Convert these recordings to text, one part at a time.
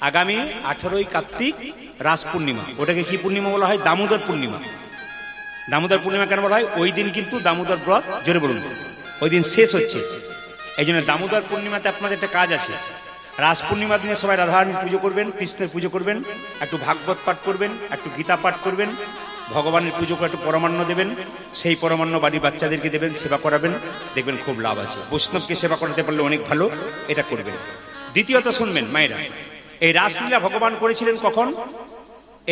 আগামী 18ই কার্তিক রাস পূর্ণিমা। ওটাকে কি পূর্ণিমা বলা হয়? দামোদর পূর্ণিমা। দামোদর পূর্ণিমা কেন বলা হয়? ওই দিন কিন্তু দামোদর ব্রত, জোরে বলুন, ওই দিন শেষ হচ্ছে। এই জন্য দামোদর পূর্ণিমাতে আপনাদের একটা কাজ আছে। রাস পূর্ণিমার দিনে সবাই রাধারানীর পুজো করবেন, কৃষ্ণের পুজো করবেন, একটু ভাগবত পাঠ করবেন, একটু গীতা পাঠ করবেন, ভগবানের পুজো করে একটু পরমান্ন দেবেন। সেই পরমান্ন বাড়ির বাচ্চাদেরকে দেবেন, সেবা করাবেন, দেখবেন খুব লাভ আছে। বৈষ্ণবকে সেবা করাতে পারলে অনেক ভালো, এটা করবেন। দ্বিতীয়ত শুনবেন মায়েরা, এই রাসলীলা ভগবান করেছিলেন কখন?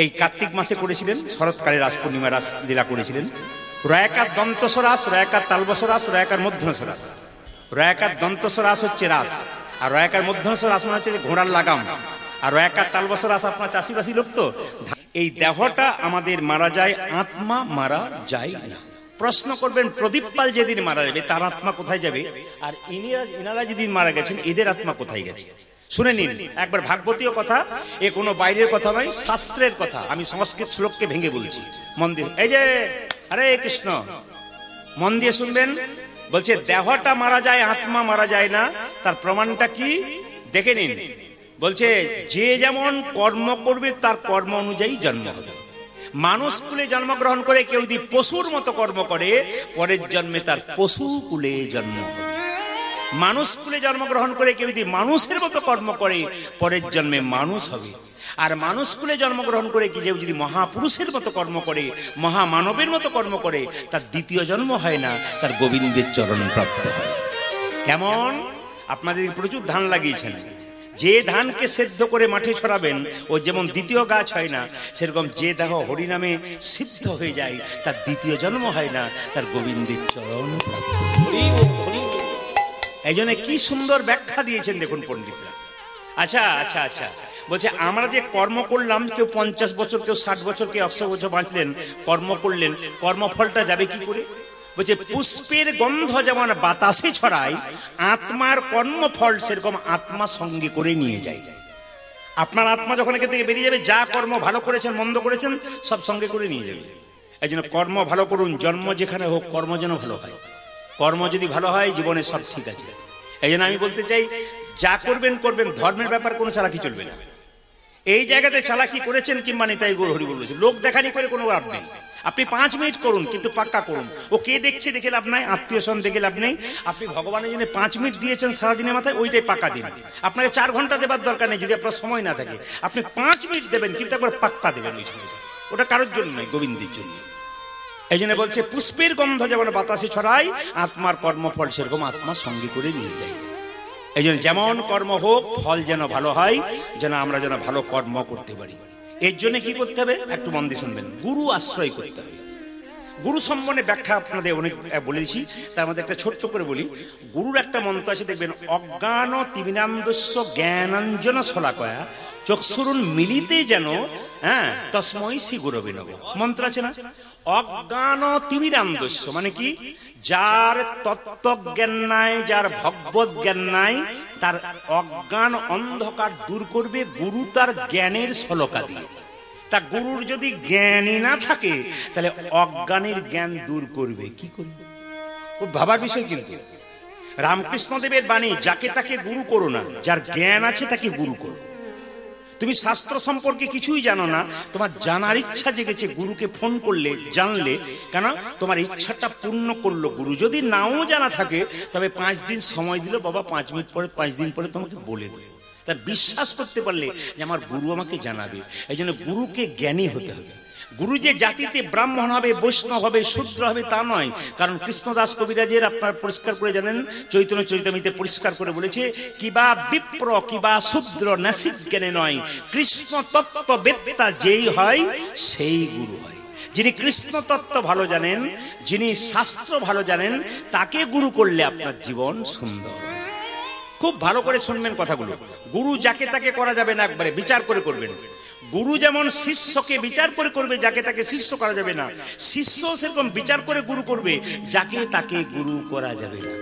এই কার্তিক মাসে করেছিলেন, শরৎকালে রাস পূর্ণিমা রাসলীলা করেছিলেন। রয়াকার দন্তস্বরাস, রয়াকার তালবসরাস, রয়াকার মধ্যস্বরাস। রয়াকার দন্তস্বরাস হচ্ছে রাস, আর রয়াকার মধ্যস্বরাস মানে হচ্ছে ঘোড়ার লাগাম, আর রয়াকার তালবসরাস আপনার চাষিবাসী লোক তো। এই দেহটা আমাদের মারা যায়, আত্মা মারা যায় না। প্রশ্ন করবেন প্রদীপ পাল যেদিন মারা যাবে তার আত্মা কোথায় যাবে, আর ইনারা যেদিন মারা গেছেন এদের আত্মা কোথায় গেছে? শুনে নিন একবার ভাগবতীয় কথা, এ কোনো বাইরের কথা নয়, শাস্ত্রের কথা। আমি সংস্কৃত শ্লোককে ভেঙে বলছি, মন দিয়ে। এই যে হরে কৃষ্ণ, মন দিয়ে শুনবেন। বলছে দেহটা মারা যায়, আত্মা মারা যায় না। তার প্রমাণটা কি দেখে নিন। বলছে যে যেমন কর্ম করবে তার কর্ম অনুযায়ী জন্ম হবে। মানুষ কুলে জন্মগ্রহণ করে কেউ যদি পশুর মতো কর্ম করে, পরের জন্মে তার পশু কুলে জন্ম হবে। মানুষ কুলে জন্মগ্রহণ করে কেউ যদি মানুষের মতো কর্ম করে, পরের জন্মে মানুষ হবে। আর মানুষ কুলে জন্মগ্রহণ করে কেউ যদি মহাপুরুষের মতো কর্ম করে, মহামানবের মতো কর্ম করে, তার দ্বিতীয় জন্ম হয় না, তার গোবিন্দের চরণ প্রাপ্ত হয়। কেমন? আপনাদের প্রচুর ধান লাগিয়েছেন, যে ধানকে সেদ্ধ করে মাঠে ছড়াবেন ও যেমন দ্বিতীয় গাছ হয় না, সেরকম যে দেহ হরিনামে সিদ্ধ হয়ে যায় তার দ্বিতীয় জন্ম হয় না, তার গোবিন্দের চরণ প্রাপ্ত। এই জন্য কি সুন্দর ব্যাখ্যা দিয়েছেন দেখুন পণ্ডিতরা। আচ্ছা আচ্ছা আচ্ছা, বলছে আমরা যে কর্ম করলাম, কেউ 50 বছর, কেউ 60 বছর, কেউ 100 বছর বাঁচলেন, কর্ম করলেন, কর্মফলটা যাবে কি করে? বলছে পুষ্পের গন্ধ যেমন বাতাসে ছড়ায়, আত্মার কর্মফল সেরকম আত্মা সঙ্গে করে নিয়ে যায়। আপনার আত্মা যখন এখান থেকে বেরিয়ে যাবে, যা কর্ম ভালো করেছেন মন্দ করেছেন সব সঙ্গে করে নিয়ে যাবে। এই জন্য কর্ম ভালো করুন, জন্ম যেখানে হোক কর্ম যেন ভালো হয়। কর্ম যদি ভালো হয় জীবনে সব ঠিক আছে। এই জন্য আমি বলতে চাই, যা করবেন করবেন, ধর্মের ব্যাপার কোনো চালাকি চলবে না। এই জায়গাতে চালাকি করেছেন কিংবা নেতাই গৌর হরি বলেছে, লোক দেখানি করে কোনো লাভ নেই। আপনি 5 মিনিট করুন, কিন্তু পাক্কা করুন। ও কে দেখছে দেখে লাভ নাই, আত্মীয় স্বজন দেখে লাভ নেই। আপনি ভগবানের জন্য 5 মিনিট দিয়েছেন সারাদিনের মাথায়, ওইটাই পাক্কা দিন। আপনাকে 4 ঘন্টা দেবার দরকার নেই যদি আপনার সময় না থাকে। আপনি 5 মিনিট দেবেন, কিন্তু একবার পাক্কা দেবেন ওই সময়টা। ওটা কারোর জন্য নয়, গোবিন্দের জন্য। এই জন্য বলছে পুষ্পের গন্ধ যেমন বাতাসে ছড়ায়, আত্মার কর্মফল সেরকম আত্মা সঙ্গে করে নিয়ে যায়। এই জন্য যেমন কর্ম হোক, ফল যেন ভালো হয়, যেন আমরা যেন ভালো কর্ম করতে পারি। এর জন্য কি করতে হবে একটু মন দিয়ে শুনবেন। গুরু আশ্রয় করতে হবে। গুরু সম্বন্ধে ব্যাখ্যা আপনাদের অনেক বলেছি, তার মধ্যে একটা ছোট্ট করে বলি। গুরুর একটা মন্ত্র আছে দেখবেন, অজ্ঞান তিমিরান্ধস্য জ্ঞানাঞ্জন শলাকয়া চক্ষুরুন মিলিতে যেন তস্মৈ শ্রী গুরবে নমঃ। মন্ত্র আছে না? অজ্ঞান তিমিরান্ধস্য মানে কি? যার তত্ত্বজ্ঞান নাই, যার ভগবত জ্ঞান নাই, তার অজ্ঞান অন্ধকার দূর করবে গুরু তার জ্ঞানের শলকা দিয়ে। তা গুরুর যদি জ্ঞানই না থাকে, তাহলে অজ্ঞানের জ্ঞান দূর করবে কি করবে? খুব ভাবার বিষয়। কিন্তু রামকৃষ্ণদেবের বাণী, যাকে তাকে গুরু করো না, যার জ্ঞান আছে তাকে গুরু করো। তুমি শাস্ত্র সম্পর্কে কিছুই জানো না, তোমার জানার ইচ্ছা জেগেছে, গুরুকে ফোন করলে জানলে, কেন তোমার ইচ্ছাটা পূর্ণ করলো গুরু। যদি নাও জানা থাকে তবে 5 দিন সময় দিল, বাবা 5 মিনিট পরে, 5 দিন পরে তোমাকে বলে দেব। তার বিশ্বাস করতে পারলে যে আমার গুরু আমাকে জানাবে। এই জন্য গুরুকে জ্ঞানী হতে হবে। গুরু যে জাতিতে ব্রাহ্মণ হবে, বৈষ্ণব হবে, শূদ্র হবে তা নয়। কারণ কৃষ্ণদাস কবিরাজের আপনার পরিষ্কার করে জানেন, চৈতন্য চরিতামৃতে পরিষ্কার করে বলেছে, কিবা বিপ্র কিবা শূদ্র নাসিক জ্ঞানে নয়, কৃষ্ণ তত্ত্ব বেত্তা যেই হয় সেই গুরু হয়। যিনি কৃষ্ণ তত্ত্ব ভালো জানেন, যিনি শাস্ত্র ভালো জানেন, তাকে গুরু করলে আপনার জীবন সুন্দর। খুব ভালো করে শুনবেন কথাগুলো। গুরু যাকে তাকে করা যাবে না, একবারে বিচার করে করবেন। গুরু যেমন শিষ্যকে বিচার করে করবে, যাকে তাকে শিষ্য করা যাবে না। শিষ্য সেরকম বিচার করে গুরু করবে, যাকে তাকে গুরু করা যাবে না।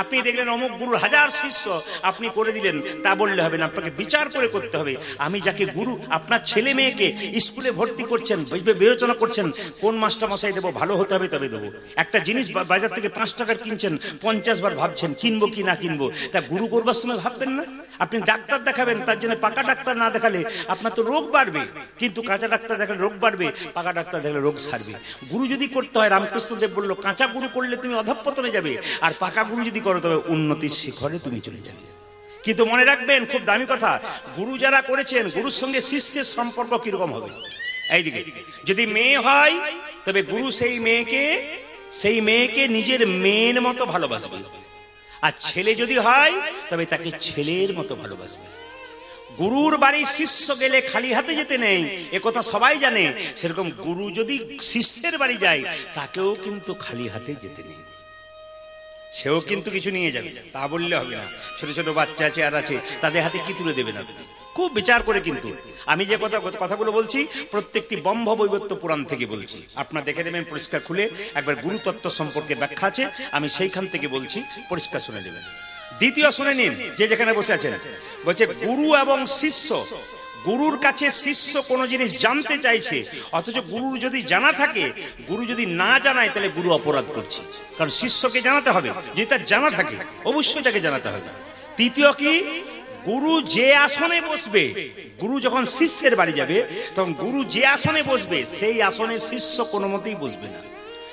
আপনি দেখলেন অমুক গুরুর 1000 শিষ্য, আপনি করে দিলেন, তা বললে হবে না। আপনাকে বিচার করে করতে হবে। আমি যাকে গুরু, আপনার ছেলে মেয়েকে স্কুলে ভর্তি করছেন, বিবেচনা করছেন কোন মাস্টার মশাই দেবো, ভালো হতে হবে তবে দেবো। একটা জিনিস বাজার থেকে 5 টাকার কিনছেন, 50 বার ভাবছেন কিনবো কি না কিনবো। তা গুরু করবার সময় ভাববেন না? আপনি ডাক্তার দেখাবেন, তার জন্য পাকা ডাক্তার না দেখালে আপনার তো রোগ বাড়বে, কিন্তু কাঁচা ডাক্তার দেখালে রোগ বাড়বে, পাকা ডাক্তার দেখালে রোগ সারবে। গুরু যদি করতে হয়, রামকৃষ্ণদেব বললো কাঁচা গুরু করলে তুমি অধঃপতনে যাবে, আর পাকা গুরু যদি করো তবে উন্নতির শিখরে তুমি চলে যাবে। কিন্তু মনে রাখবেন, খুব দামি কথা, গুরু যারা করেছেন গুরুর সঙ্গে শিষ্যের সম্পর্ক কিরকম হবে। এইদিকে যদি মেয়ে হয় তবে গুরু সেই মেয়েকে নিজের মেয়ের মতো ভালোবাসবে, আর ছেলে যদি হয় তবে তাকে ছেলের মতো ভালোবাসবে। গুরুর বাড়ি শিষ্য গেলে খালি হাতে যেতে নেই, একথা সবাই জানে। সেরকম গুরু যদি শিষ্যের বাড়ি যায় তাকেও কিন্তু খালি হাতে যেতে নেই, সেও কিন্তু কিছু নিয়ে যাবে, তা বললে হবে না। ছোট ছোট বাচ্চা আছে আর আছে, তাদের হাতে কি তুলে দেবেন আপনি? খুব বিচার করে। কিন্তু আমি যে কথাগুলো বলছি প্রত্যেকটি ব্রহ্মবৈবর্ত পুরাণ থেকে বলছি, আপনারা দেখে নেবেন পরিষ্কার খুলে। একবার গুরুতত্ত্ব সম্পর্কে ব্যাখ্যা আছে, আমি সেইখান থেকে বলছি, পরিষ্কার শুনে নেবেন। দ্বিতীয় শুনে নিন, যে যেখানে বসে আছেন। বলছে গুরু এবং শিষ্য, গুরুর কাছে শিষ্য কোনো জিনিস জানতে চাইছে, অথচ গুরুর যদি জানা থাকে, গুরু যদি না জানায় তাহলে গুরু অপরাধ করছে। কারণ শিষ্যকে জানাতে হবে, যদি তার জানা থাকে অবশ্যই তাকে জানাতে হবে। তৃতীয় কি, গুরু যে আসনে বসবে, গুরু যখন শিষ্যের বাড়ি যাবে তখন গুরু যে আসনে বসবে সেই আসনে শিষ্য কোনো মতেই বসবে না।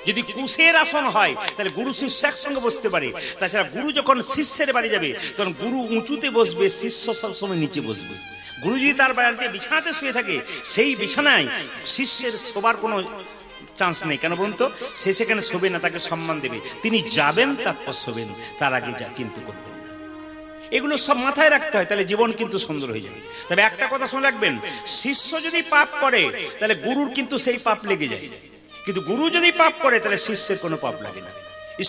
যদি কুশের আসন হয় তাহলে গুরু শিষ্য একসঙ্গে বসতে পারে। তাছাড়া গুরু যখন শিষ্যের বাড়ি যাবে তখন গুরু উঁচুতে বসবে, শিষ্য সবসময় নিচে বসবে। গুরু যদি তার বাড়িতে বিছানাতে শুয়ে থাকে, সেই বিছানায় শিষ্যের শোবার কোনো চান্স নেই। কেন বলুন তো? সে সেখানে শোবে না, তাকে সম্মান দেবে। তিনি যাবেন তারপর শোবেন, তার আগে যা কিন্তু করবেন না। এগুলো সব মাথায় রাখতে হয়, তাহলে জীবন কিন্তু সুন্দর হয়ে যাবে। তবে একটা কথা শুনে রাখবেন, শিষ্য যদি পাপ করে তাহলে গুরুর কিন্তু সেই পাপ লেগে যায়, কিন্তু গুরু যদি পাপ করে তাহলে শিষ্যের কোনো পাপ লাগে না।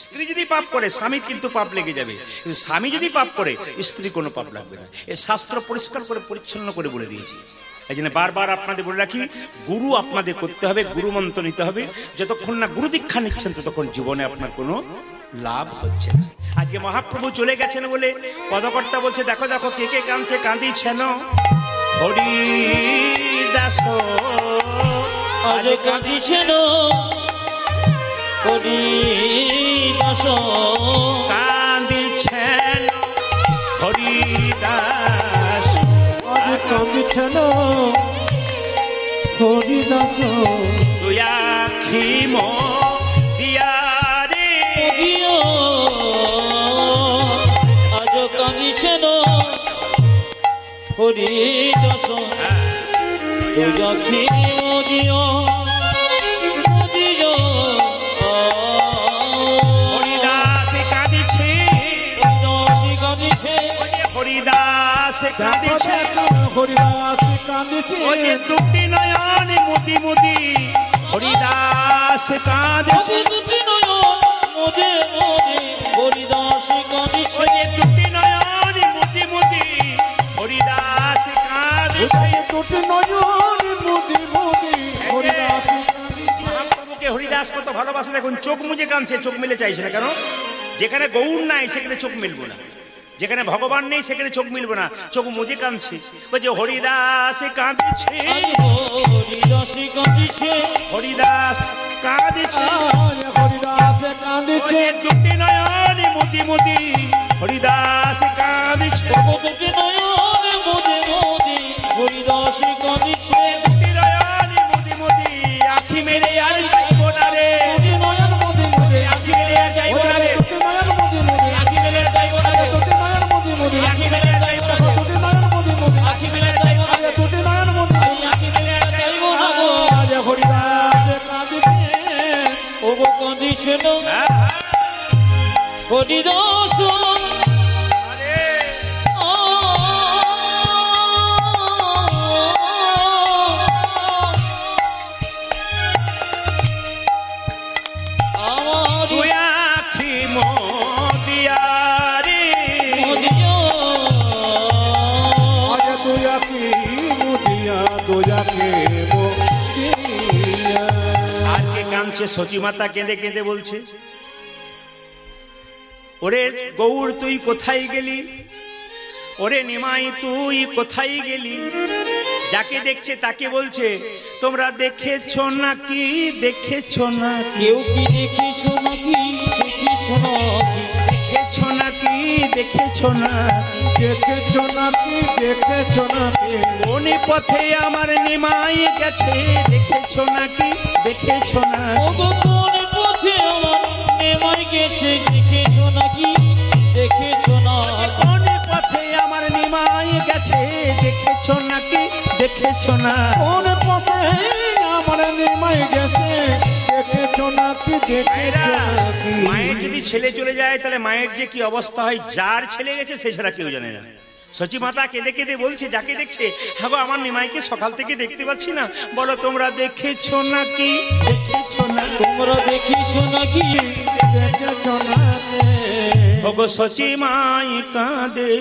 স্ত্রী যদি পাপ করে স্বামীর কিন্তু পাপ লেগে যাবে, কিন্তু স্বামী যদি পাপ করে স্ত্রী কোনো পাপ লাগবে না। এই শাস্ত্র পরিষ্কার করে পরিচ্ছন্ন করে বলে দিয়েছি। এই জন্য বারবার আপনাদের বলে রাখি, গুরু আপনাদের করতে হবে, গুরু মন্ত্র নিতে হবে। যতক্ষণ না গুরু দীক্ষা নিচ্ছেন ততক্ষণ জীবনে আপনার কোনো লাভ হচ্ছে না। আজকে মহাপ্রভু চলে গেছেন বলে পদকর্তা বলছে, দেখো দেখো কে কে কাঁদছে, কাঁদিছেন হরি দাস, আজ কাঁদিছেন হরি দাস, কাঁদিছেন হরি দাস, আজ কাঁদিছেন হরি দাস, তুই আখি মো দিয়া রে, আজ কাঁদিছেন হরি দাস, তুই আখি দিও হরিদাস কাঁদিছে, হরিদাস কাঁদিছে, হরিদাস কাঁদিছে, ওই যে দুটি নয়ন মুদি মুদি, হরিদাস কাঁদিছে, দুটি নয়ন মোদে মোদে হরিদাস কাঁদিছে, ওই যে দুটি নয়ন মুদি মুদি, হরিদাস কাঁদিছে, দুটি নয়ন মুদি মুদি, হরিদাস মহাপ্রভুকে হরিদাস কত ভালোবাসে দেখুন। চোখ মুজে কাঁদছে, চোখ মেলে চাইছে না। কেন? যেখানে গৌর নাই সেখানে চোখ মিলবো না, যেখানে ভগবান নেই সেখানে চোখ মিলবো না, চোখ মুজে কাঁদছে। বলছে হরিদাস কাঁদিছে, হরিদাস কাঁদিছে, হরিদাস কাঁদিছে, হরিদাস কাঁদিছে, দুটি নয়ন মুদি মুদি, হরিদাস কাঁদিছে, দুটি নয়ন মোদে মোদে হরিদাস কাঁদিছে, দুটি নয়ন মুদি মুদি, আখি মেরে আর যাইব না রে, দুটি নয়ন মুদি মুদি, আখি মেরে আর যাইব না রে, দুটি নয়ন মুদি মুদি, আখি মেরে আর যাইব না রে, দুটি নয়ন মুদি মুদি, আখি মেরে আর যাইব না রে, দুটি নয়ন মুদি মুদি, আখি মেলে যাইব না, দুটি নয়ন মুদি মুদি, আখি মেলে যাইব না গো, আজ হরিদাস কাঁদিছে, ও গো কাঁদিছেন হরিদাস, আরে আমার তুই আখি মো দিয়া রে, আজ তুই আকি মুদিয়া, তুই আকি মুদিয়া, আর কে কাঁদছে? সচী মাতা কেঁদে কেঁদে বলছে, ওরে গৌর তুই কোথায় গেলি, ওরে নিমাই তুই কোথায় গেলি। যাকে দেখছে তাকে বলছে, তোমরা দেখেছো নাকি, দেখেছো নাকি, কেউ কি দেখেছ নাকি, দেখেছ নাকি, দেখেছো নাকি, দেখেছো না দেখেছো নাকি দেখেছো নাকি কোন পথে আমার নিমাই গেছে দেখেছো নাকি দেখেছো না ওগো কোন পথে আমার নেমাই গেছে দেখেছো নাকি দেখেছো না কোন পথে আমার নিমাই গেছে দেখেছো নাকি দেখেছো না কোন পথে আমার নিমাই গেছে দেখেছো নাকি দেখেছো নাকি মায়ের যদি ছেলে চলে যায় তাহলে মায়ের যে কি অবস্থা হয় যার ছেলে গেছে সে ছাড়া কেউ জানে না সচি মাতা কেঁদে কেঁদে বলছে যাকে দেখছে হ্যাঁ গো আমার নিমাইকে সকাল থেকে দেখতে পাচ্ছি না বলো তোমরা দেখেছো নাকি দেখেছো না তোমরা দেখেছো নাকি দেখেছো নাকি ওগো সচি মাই কাঁদে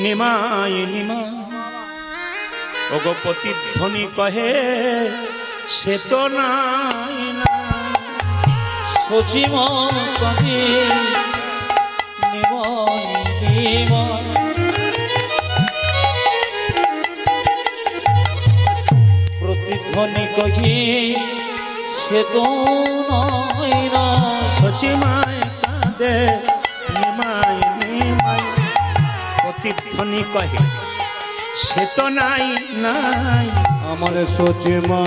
নিমাই নিমাই ওগো প্রতিধ্বনি কহে সে তো নাই না সচিমা কাঁদে নেমাই নেমাই প্রতিধ্বনি কহি সে তো নাই না সচি মাই কাঁদে নিমাই নিমাই প্রতিধ্বনি কহে সে তো নাই নাই আমার সোচে মা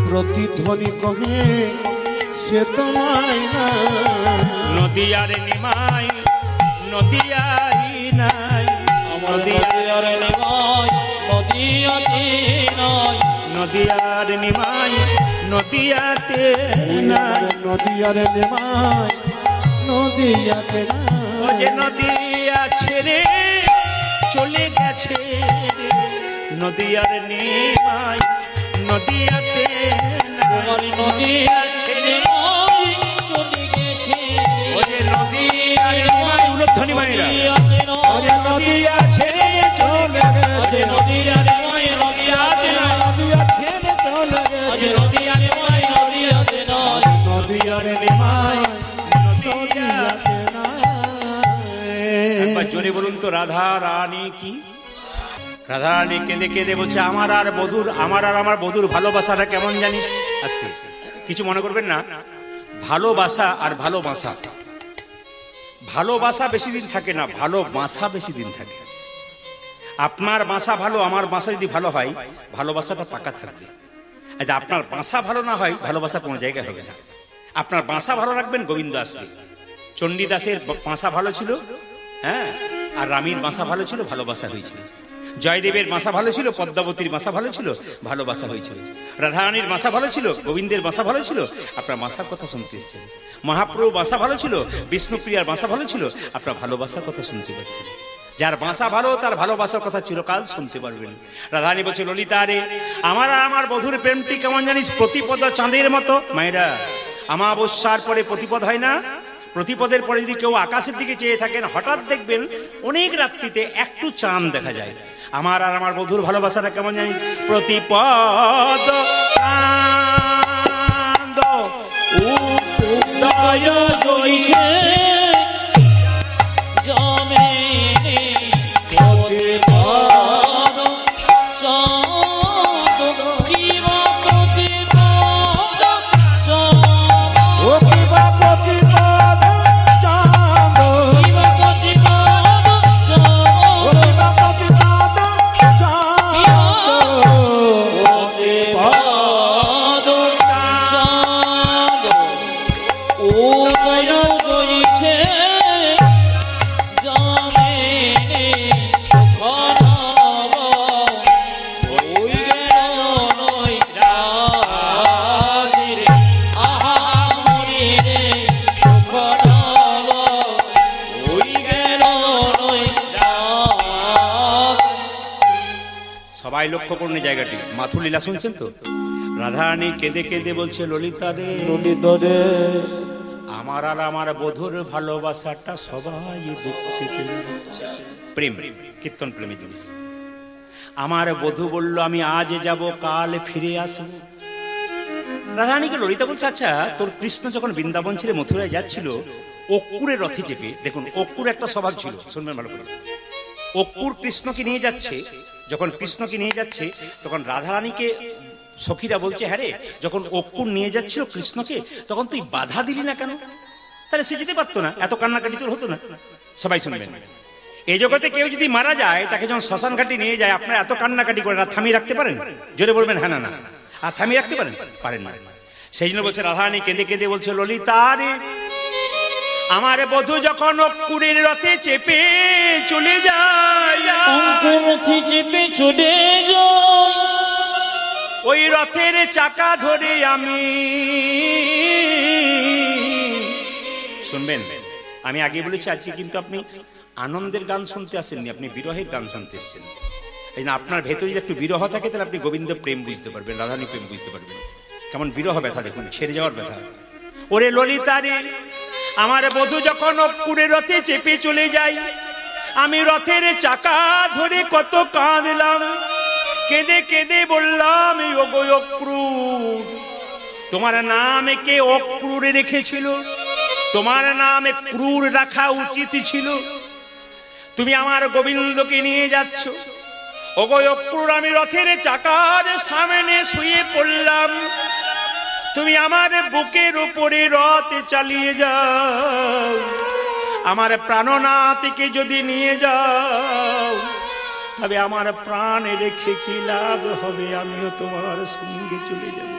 প্রতিধ্বনি কহে সে তো নাই না নদিয়ার নিমাই নদিয়াই নাই নদিয়ার নেমাই নদিয়াতে নাই নদিয়ার নিমাই নদিয়াতে নাই নদিয়ার নেমাই নদিয়াতে ও যে নদিয়া ছেড়ে চলে গেছে রে নদিয়ার নিমাই নদিয়াতে তোমার নদিয়া ছেড়ে নাই চলে গেছে ও যে নদিয়ার নিমাই উলধ্বনি মায়েরা ও যে নদিয়া ছেড়ে চলে গেছে নদিয়া নেমাই নদিয়াতে নাই নদিয়া ছেড়ে চলে আজ গেছে নদিয়া নেমাই নদিয়াতে নাই নদিয়ার নেমাই নদিয়া নদিয়াতে নাই একবার জোরে বলুন তো রাধা রানী কি রাধা রানী কেঁদে কেঁদে বলছে আমার আর আমার বধুর ভালোবাসাটা কেমন জানিস আস্তে কিছু মনে করবেন না ভালোবাসা আর ভালোবাসা ভালোবাসা বেশি দিন থাকে না ভালোবাসা বেশি দিন থাকে আপনার বাসা ভালো আমার বাসা যদি ভালো হয় ভালোবাসাটা পাকা থাকবে আচ্ছা আপনার বাসা ভালো না হয় ভালোবাসা কোনো জায়গায় হবে না আপনার বাসা ভালো রাখবেন গোবিন্দ আসবে চণ্ডীদাসের বাসা ভালো ছিল হ্যাঁ আর রামীর বাসা ভালো ছিল ভালোবাসা হয়েছিল জয়দেবের বাসা ভালো ছিল পদ্মাবতীর বাসা ভালো ছিল ভালোবাসা হয়েছিল রাধারানীর বাসা ভালো ছিল গোবিন্দের বাসা ভালো ছিল আপনার বাসার কথা শুনতে এসেছেন মহাপ্রভু বাসা ভালো ছিল বিষ্ণুপ্রিয়ার বাসা ভালো ছিল আপনার ভালোবাসার কথা শুনতে পাচ্ছেন যার বাসা ভালো তার ভালোবাসার কথা চিরকাল শুনতে পারবেন রাধারানী বলছে ললিতা রে আমার বধুর প্রেমটি কেমন জানিস প্রতিপদ চাঁদের মতো মায়েরা আমাবস্যার পরে প্রতিপদ হয় না প্রতিপদের পরে যদি কেউ আকাশের দিকে চেয়ে থাকেন হঠাৎ দেখবেন অনেক রাত্রিতে একটু চাঁদ দেখা যায় আমার বধুর ভালোবাসাটা কেমন জানিস প্রতিপদ চাঁদ উদয় জইছে জমেনে প্রতিপদ চাঁদ কিবা প্রতিপদ চাঁদ ও কিবা প্রতিপদ চাঁদ কিবা প্রতিপদ ও চাঁদ কিবা প্রতিপদ চাঁদ প্রতিপদ চাঁদ উদয় জইছে জমেনে সুখনব ওই গেল নই রাশিরে আহা মরিরে সুখনব ওই গেল নই রাশ সবাই লক্ষ্য করুন এই জায়গাটি মাথুর লীলা শুনছেন তো রাধারানী কেঁদে কেঁদে বলছে ললিতা রে ললিতরে আমার বধুর ভালোবাসাটা সবাই দেখতে পেল প্রেম কীর্তন প্রেমী জিনিস আমার বধূ বলল আমি আজ যাব, কাল ফিরে আসব। রাধারানীকে ললিতা বলছে, আচ্ছা তোর কৃষ্ণ যখন বৃন্দাবন ছেড়ে মথুরায় যাচ্ছিল অক্কুরের রথে চেপে, দেখুন অক্কুর একটা স্বভাব ছিল, শুনবেন ভালো করে, অক্কুর কৃষ্ণকে নিয়ে যাচ্ছে, যখন কৃষ্ণকে নিয়ে যাচ্ছে তখন রাধারানীকে সখীরা বলছে, হ্যাঁ রে, যখন অক্কুর নিয়ে যাচ্ছিল কৃষ্ণকে তখন তুই বাধা দিলি না কেন? তাহলে সে যেতে পারতো না, এত কান্নাকাটি তোর হতো না। সবাই শুনবেন, এই জগতে কেউ যদি মারা যায় তাকে যখন শ্মশান ঘাটে নিয়ে যায় আপনারা এত কান্নাকাটি করেন, আর থামিয়ে রাখতে পারেন? জোরে বলবেন হ্যাঁ না না। আর থামিয়ে রাখতে পারেন? পারেন না। সেই জন্য বলছে রাধারানী কেঁদে কেঁদে বলছে, ললিতা রে আমার বধূ যখন অক্কুরের রথে চেপে চলে যায়, ওই রথের চাকা ধরে আমি, শুনবেন আমি আগে বলেছি আজকে কিন্তু আপনি আনন্দের গান শুনতে আসেননি, আপনি বিরহের গান শুনতে এসেছেন। এই জন্য আপনার ভেতরে যদি একটু বিরহ থাকে তাহলে আপনি গোবিন্দ প্রেম বুঝতে পারবেন, রাধারানী প্রেম বুঝতে পারবেন। কেমন বিরহ ব্যথা দেখুন, ছেড়ে যাওয়ার ব্যথা। ওরে ললিতা রে আমার বধূ যখন অক্কুরের রথে চেপে চলে যায়, আমি রথের চাকা ধরে কত কাঁদলাম, কেঁদে কেঁদে বললাম, ওগো অক্রূর, তোমার নাম কে অক্রূরে রেখেছিল? তোমার নামে ক্রূর রাখা উচিত ছিল। তুমি আমার গোবিন্দকে নিয়ে যাচ্ছ। ওগো অক্রূর, আমি রথের চাকার সামনে শুয়ে পড়লাম, তুমি আমার বুকের উপরে রথ চালিয়ে যাও, আমার প্রাণনাথকে যদি নিয়ে যাও তবে আমার প্রাণ রেখে কি লাভ হবে, আমিও তোমার সঙ্গে চলে যাব।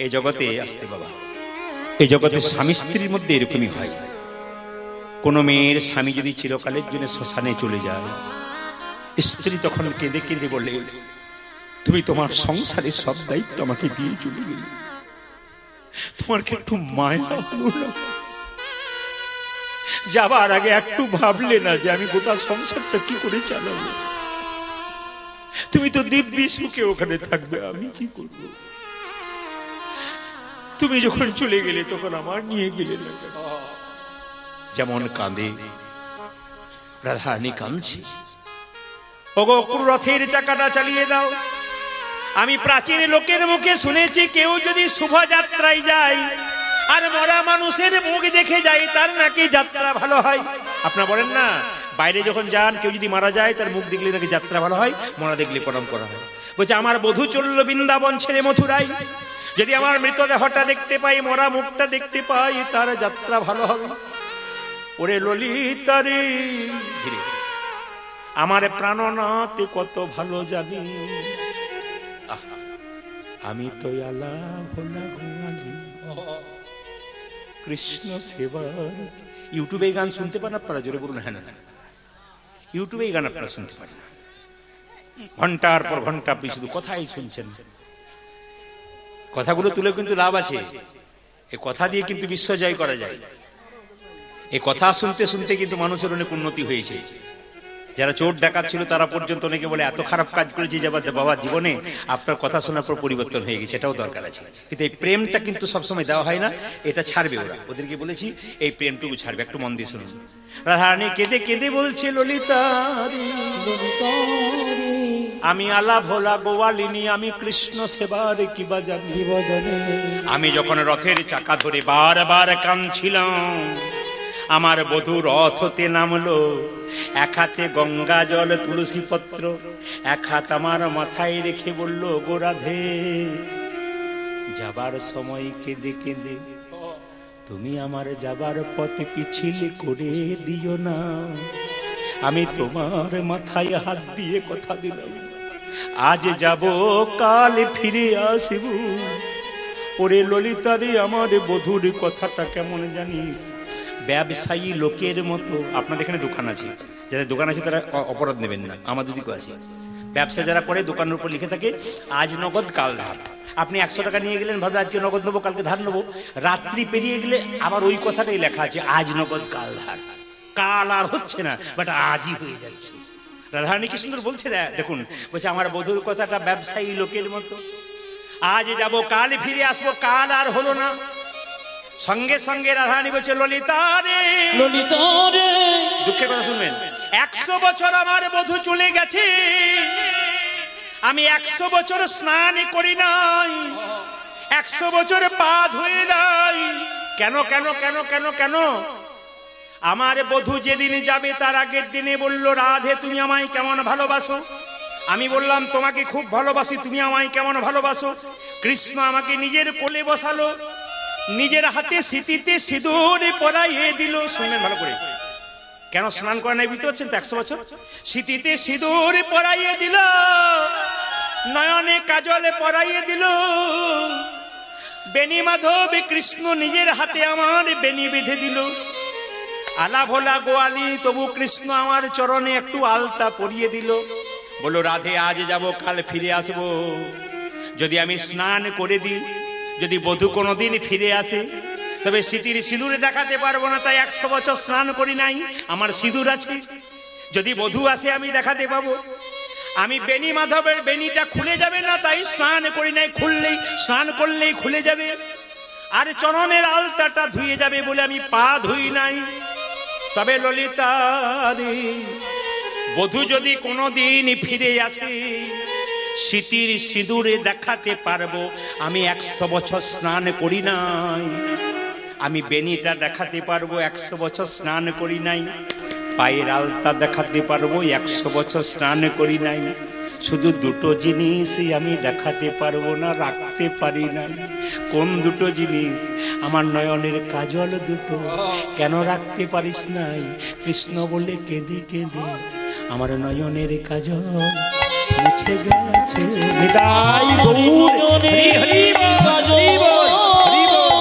এই জগতে আসতে বাবা, এই জগতে স্বামী স্ত্রীর মধ্যে এরকমই হয়। কোন মেয়ের স্বামী যদি চিরকালের জন্য শ্মশানে চলে যায়, স্ত্রী তখন কেঁদে কেঁদে বলে, তুমি তোমার সংসারের সব দায়িত্ব আমাকে দিয়ে চলে গেলে, তোমার কি একটু মায়া হলো না? যাবার আগে একটু ভাবলে না যে আমি গোটা সংসারটা কি করে চালাবো? তুমি তো দিব্যি সুখে ওখানে থাকবে, আমি কি করব? তুমি যখন চলে গেলে তখন আমার নিয়ে গেলে না কেন? যেমন কাঁদে রাধারানী কাঁদছে। ওগো অক্রূর, রথের চাকাটা চালিয়ে দাও। আমি প্রাচীন লোকের মুখে শুনেছি, কেউ যদি শুভযাত্রায় যায় আর মরা মানুষের মুখ দেখে যায় তার নাকি যাত্রা ভালো হয়। আপনারা বলেন না, বাইরে যখন যান কেউ যদি মারা যায় তার মুখ দেখলে নাকি যাত্রা ভালো হয়, মরা দেখলে প্রণাম করা হয়। বলছে আমার বধূ চলল বৃন্দাবন ছেড়ে মথুরায়, যদি আমার মৃতদেহটা দেখতে পাই, মরা মুখটা দেখতে পাই, তার যাত্রা ভালো হবে। ওরে ললিতা রে, আমার প্রাণনাথ কত ভালো জানি, আমি তো আলা ভোলা গোয়ালি কৃষ্ণ সেবার। ইউটিউবে গান শুনতে পান আপনারা? জোরে বলুন হ্যাঁ না। ইউটিউবে গান আপনারা শুনতে পারেন, ঘন্টার পর ঘন্টা আপনি শুধু কথাই শুনছেন। কথাগুলো তুলে কিন্তু লাভ আছে, এই কথা দিয়ে কিন্তু বিশ্ব জয় করা যায়। এই কথা শুনতে শুনতে কিন্তু মানুষের অনেক উন্নতি হয়েছে। যারা চোর ডাকাত ছিল তারা পর্যন্ত অনেকে বলে এত খারাপ কাজ করেছি যে বাবা জীবনে আপনার কথা শোনার পর পরিবর্তন হয়ে গেছে, এটাও দরকার আছে। কিন্তু এই প্রেমটা কিন্তু সবসময় দেওয়া হয় না, এটা ছাড়বে ওরা, ওদেরকে বলেছি এই প্রেমটুকু ছাড়বে। একটু মন দিয়ে শুনুন। রাধারানী কেঁদে কেঁদে বলছে, ললিতা আমি আলা ভোলা গোয়ালিনী, আমি কৃষ্ণ সেবার কিবা জানি। আমি যখন রথের চাকা ধরে বারবার কাঁদছিলাম, আমার বধূ রথ হতে নামলো, এক হাতে গঙ্গা জল তুলসী পত্র, এক হাত আমার মাথায় রেখে বলল, গো রাধে, যাবার সময় কেঁদে কেঁদে তুমি আমার যাবার পথে পিছিল করে দিও না। আমি তোমার মাথায় হাত দিয়ে কথা দিলাম, আজ যাব কাল ফিরে আসব। ওরে ললিতারে, আমার বধূর কথাটা কেমন জানিস? ব্যবসায়ী লোকের মতো। আপনাদের এখানে দোকান আছে, যাদের দোকান আছে তারা অপরাধ নেবেন না, আমাদের দিকেও আছে। ব্যবসা যারা করে দোকানের উপর লিখে থাকে আজ নগদ কাল ধার। আপনি 100 টাকা নিয়ে গেলেন, ভাবলেন আজকে নগদ নেবো কালকে ধার নেবো, রাত্রি পেরিয়ে গেলে আবার ওই কথাটাই লেখা আছে, আজ নগদ কাল ধার। কাল আর হচ্ছে না, বাট আজই হয়ে যাচ্ছে। রাধারানী কি সুন্দর বলছে, দেখুন বলছে আমার বধূর কথাটা ব্যবসায়ী লোকের মতো, আজ যাব কাল ফিরে আসবো, কাল আর হলো না। সঙ্গে সঙ্গে রাধারানী বলছে, ললিতা রে, ললিতা রে, দুঃখের কথা শুনবেন, 100 বছর আমার বধূ চলে গেছে, আমি 100 বছর স্নান করি নাই, 100 বছর পা ধুয়ে নাই। কেন কেন কেন কেন কেন? আমার বধূ যেদিন যাবে তার আগের দিনে বলল, রাধে তুমি আমায় কেমন ভালোবাসো? আমি বললাম তোমাকে খুব ভালোবাসি, তুমি আমায় কেমন ভালোবাসো? কৃষ্ণ আমাকে নিজের কোলে বসালো, নিজের হাতে সিঁথিতে সিঁদুর পরাইয়ে দিল। শুনবেন ভালো করে, কেন স্নান করে নাই বুঝতে পারছেন তো? 100 বছর সিঁথিতে সিঁদুর পরাইয়ে দিল, নয়নে কাজলে পরাইয়ে দিল। বেনি মাধব কৃষ্ণ নিজের হাতে আমার বেনি বেঁধে দিল। আলা ভোলা গোয়ালি, তবু কৃষ্ণ আমার চরণে একটু আলতা পরিয়ে দিল। বলো, রাধে আজ যাব, কাল ফিরে আসব। যদি আমি স্নান করে দিই, যদি বধূ কোনোদিন ফিরে আসে, তবে স্মৃতির সিঁদুরে দেখাতে পারবো না, তাই 100 বছর স্নান করি নাই, আমার সিঁদুর আছে। যদি বধূ আসে আমি দেখাতে পাবো। আমি বেনি মাধবের বেনিটা খুলে যাবে না, তাই স্নান করি নাই। খুললেই স্নান করলেই খুলে যাবে, আর চরণের আলতাটা ধুয়ে যাবে বলে আমি পা ধুই নাই। তবে ললিতা রে, বধূ যদি কোনোদিন ফিরে আসে, স্মৃতির সিঁদুরে দেখাতে পারবো আমি 100 বছর স্নান করি নাই। আমি বেনিটা দেখাতে পারবো 100 বছর স্নান করি নাই। পায়ের আলতা দেখাতে পারবো 100 বছর স্নান করি নাই। শুধু দুটো জিনিস আমি দেখাতে পারবো না, রাখতে পারি নাই। কোন দুটো জিনিস? আমার নয়নের কাজল দুটো। কেন রাখতে পারিস নাই? কৃষ্ণ বলে কেঁদে কেঁদে আমার নয়নের কাজল মুছে গেছে। বিদায় গৌর, হরি হরি বল, হরি বল, হরি বল।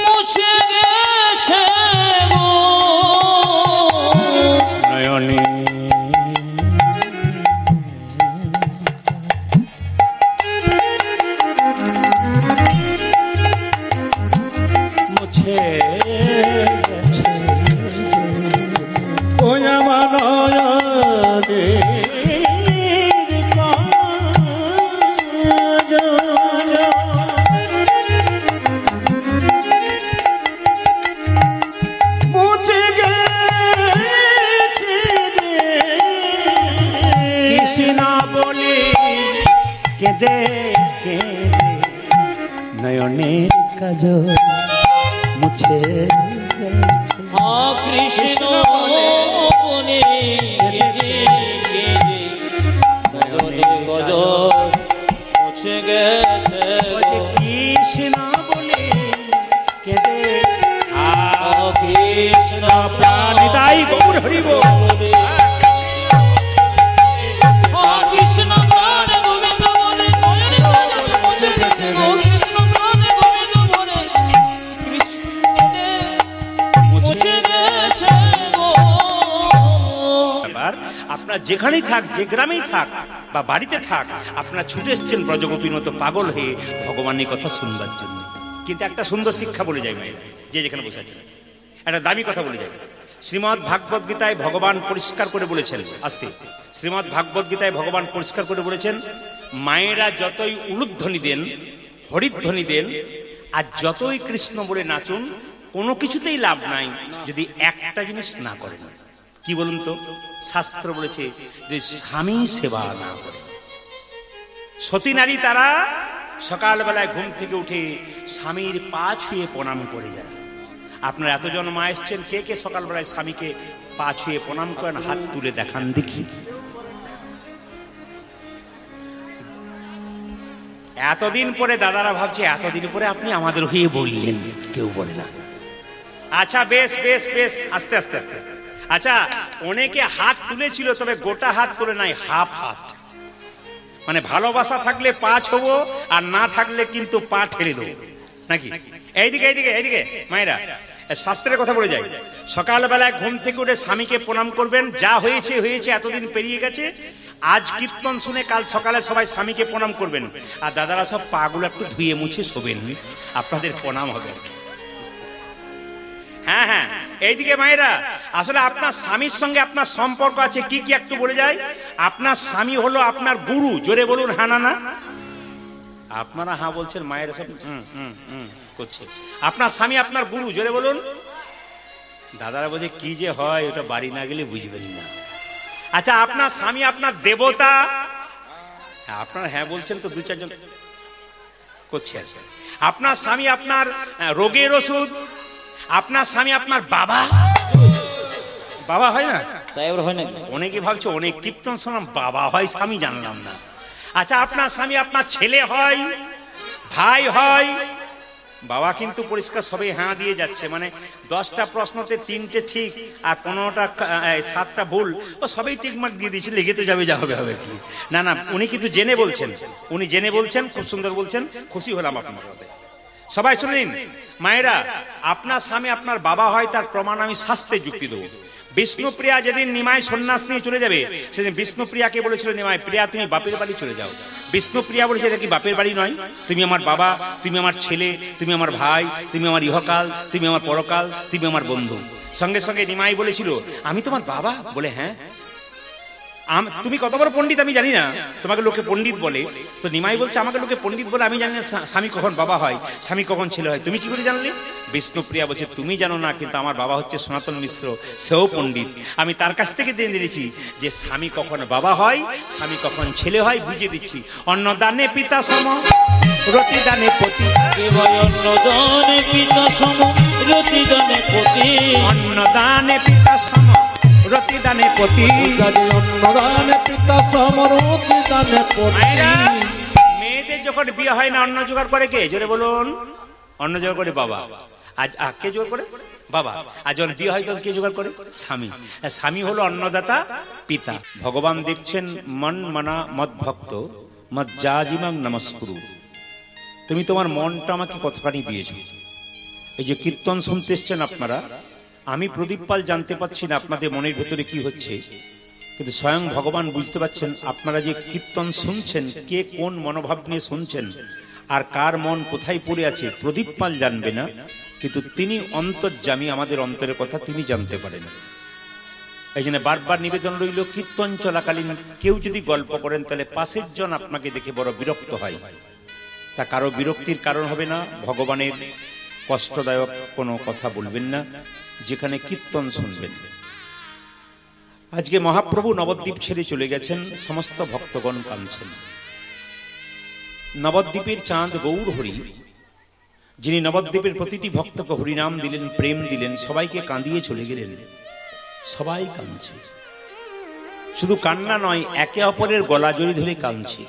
মুছে গেছে নয়নে মুছে গেছে। ওই আমার নয়নের কাজল মুছে গেছে রে। কৃষ্ণ বলে কেঁদে কেঁদে নয়নের কাজল মুছে গেছে। কৃষ্ণ বলে কেঁদে কেঁদে নয়নের কাজল মুছে গেছে। কৃষ্ণ বলে কেঁদে কৃষ্ণ প্রাণ তাই গৌর হরি বল। কৃষ্ণ প্রাণ গোবিন্দ বলে নয়নের কাজল মুছে গেছে। কৃষ্ণ প্রাণ গোবিন্দ বলে মুছে গেছে। এবার আপনার যেখানেই থাক, যে গ্রামেই থাক বা বাড়িতে থাক, আপনারা ছুটে এসছেন ব্রজগোপীর মতো পাগল হয়ে ভগবানের কথা শুনবার জন্য। কিন্তু একটা সুন্দর শিক্ষা বলে যায় মায়ের, যে যেখানে বসে আছেন, একটা দামি কথা বলে যায়। শ্রীমদ্ ভাগবত গীতায় ভগবান পরিষ্কার করে বলেছেন, আস্তে, শ্রীমদ্ ভাগবত গীতায় ভগবান পরিষ্কার করে বলেছেন, মায়েরা যতই উলুধ্বনি দেন, হরিধ্বনি দেন, আর যতই কৃষ্ণ বলে নাচুন, কোনো কিছুতেই লাভ নাই যদি একটা জিনিস না করেন। কি বলুন তো? শাস্ত্র বলেছে যে স্বামী সেবা না করে। সতী নারী তারা সকালবেলায় ঘুম থেকে উঠে স্বামীর পা ছুঁয়ে প্রণাম করে যায়। আপনারা এতজন মা এসছেন, কে কে সকালবেলায় স্বামীকে পা ছুঁয়ে প্রণাম করেন? হাত তুলে দেখান দেখি। এতদিন পরে দাদারা ভাবছে, এতদিন পরে আপনি আমাদের হয়ে বললেন, কেউ বলে না। আচ্ছা বেশ বেশ বেশ, আস্তে আস্তে আস্তে। আচ্ছা, অনেকে হাত তুলেছিল, তবে গোটা হাত তুলে নাই, হাফ হাত। মানে ভালোবাসা থাকলে পা ছোবো, আর না থাকলে কিন্তু পা ঠেলে দেবো, নাকি? এইদিকে এইদিকে এইদিকে মায়েরা, শাস্ত্রের কথা বলে যায়, সকালবেলায় ঘুম থেকে উঠে স্বামীকে প্রণাম করবেন। যা হয়েছে হয়েছে, এতদিন পেরিয়ে গেছে, আজ কীর্তন শুনে কাল সকালে সবাই স্বামীকে প্রণাম করবেন। আর দাদারা সব পাগুলো একটু ধুয়ে মুছে শোবেন, আপনাদের প্রণাম হবে। হ্যাঁ হ্যাঁ, এইদিকে মায়েরা, আসলে আপনার স্বামীর সঙ্গে আপনার সম্পর্ক আছে কি কি একটু বলে যায়। আপনার স্বামী হলো আপনার গুরু। জোরে বলুন হ্যাঁ না না। আপনারা হ্যাঁ বলছেন, মায়েরা সব করছে। আপনার স্বামী আপনার গুরু, জোরে বলুন। দাদারা বলছে কি যে হয় ওটা বাড়ি না গেলে বুঝবেন না। আচ্ছা আপনার স্বামী আপনার দেবতা, আপনার হ্যাঁ বলছেন তো দু চারজন করছে। আপনার স্বামী আপনার রোগের ওষুধ, আপনার স্বামী আপনার বাবা, বাবা হয় না? তাই এবার হয় না? অনেকে ভাবছে অনেক কীর্তন শোনাম বাবা হয় স্বামী জানলাম না। আচ্ছা আপনার স্বামী আপনার ছেলে হয়, ভাই হয়, বাবা কিন্তু পরিষ্কার সবাই হ্যাঁ দিয়ে যাচ্ছে, মানে 10টা প্রশ্নতে 3টে ঠিক আর 15টা 7টা ভুল, ও সবাই টিকমার্ক দিয়ে দিয়েছে, লেগে তো যাবে, যা হবে হবে কি না। না উনি কিন্তু জেনে বলছেন, উনি জেনে বলছেন, খুব সুন্দর বলছেন, খুশি হলাম আপনার কথা। সবাই শুনুন মায়েরা, আপনার স্বামী আপনার বাবা হয় তার প্রমাণ আমি শাস্ত্রে যুক্তি দেবো। বিষ্ণুপ্রিয়া যেদিন নিমাই সন্ন্যাস নিয়ে চলে যাবে সেদিন বিষ্ণুপ্রিয়াকে বলেছিল নিমাই প্রিয়া তুমি বাপের বাড়ি চলে যাও। বিষ্ণুপ্রিয়া বলেছে এটা কি বাপের বাড়ি নয়, তুমি আমার বাবা, তুমি আমার ছেলে, তুমি আমার ভাই, তুমি আমার ইহকাল, তুমি আমার পরকাল, তুমি আমার বন্ধু। সঙ্গে সঙ্গে নিমাই বলেছিল আমি তোমার বাবা? বলে হ্যাঁ। তুমি কত বড় পণ্ডিত আমি জানি না, তোমাকে লোকে পণ্ডিত বলে। তো নিমাই বলছে আমাকে লোকে পণ্ডিত বলে, আমি জানি না স্বামী কখন বাবা হয়, স্বামী কখন ছেলে হয়, তুমি কি করে জানলে? বিষ্ণুপ্রিয়া বলছে তুমি জানো না, কিন্তু আমার বাবা হচ্ছে সনাতন মিশ্র, সেও পণ্ডিত। আমি তার কাছ থেকে জেনে দিয়েছি যে স্বামী কখন বাবা হয়, স্বামী কখন ছেলে হয়, বুঝিয়ে দিচ্ছি। অন্নদানে পিতা সম রতিদানে পতি, অন্নদানে পিতা সম রতিদানে পতি, অন্নদানে পিতা সম রতিদানে পতি, অন্নদানে পিতা সম রতিদানে পতি। মেয়েদের যখন বিয়ে হয় না অন্ন জোগাড় করে কে? জোরে বলুন। অন্ন জোগাড় করে বাবা। আজ কে জোগাড় করে? বাবা। আর যখন বিয়ে হয় তখন কে জোগাড় করে? স্বামী। স্বামী হলো অন্নদাতা, পিতা। ভগবান দেখছেন মন মানা মদ ভক্ত মজ্জাজিমাং নমস্কুরু, তুমি তোমার মনটা আমাকে কতখানি দিয়েছো। এই যে কীর্তন শুনতে এসছেন আপনারা, আমি প্রদীপ পাল জানতে পারছি না আপনাদের মনের ভেতরে কি হচ্ছে, কিন্তু স্বয়ং ভগবান বুঝতে পারছেন আপনারা যে কীর্তন শুনছেন কে কোন মনোভাব নিয়ে শুনছেন আর কার মন কোথায় পড়ে আছে প্রদীপ পাল জানবে না, কিন্তু তিনি অন্তর্যামী, আমাদের অন্তরের কথা তিনি জানতে পারেন। এই জন্য বারবার নিবেদন রইল কীর্তন চলাকালীন কেউ যদি গল্প করেন তাহলে পাশের জন আপনাকে দেখে বড় বিরক্ত হয়, তা কারো বিরক্তির কারণ হবে না, ভগবানের কষ্টদায়ক কোনো কথা বলবেন না যেখানে কীর্তন শুনবেন। আজকে মহাপ্রভু নবদ্বীপ ছেড়ে চলে গেছেন, সমস্ত ভক্তগণ কাঁদছেন। নবদ্বীপের চাঁদ গৌর হরি, যিনি নবদ্বীপের প্রতিটি ভক্তকে হরিনাম দিলেন, প্রেম দিলেন, সবাইকে কাঁদিয়ে চলে গেলেন। সবাই কাঁদছে, শুধু কান্না নয়, একে অপরের গলা জড়ি ধরে কাঁদছে।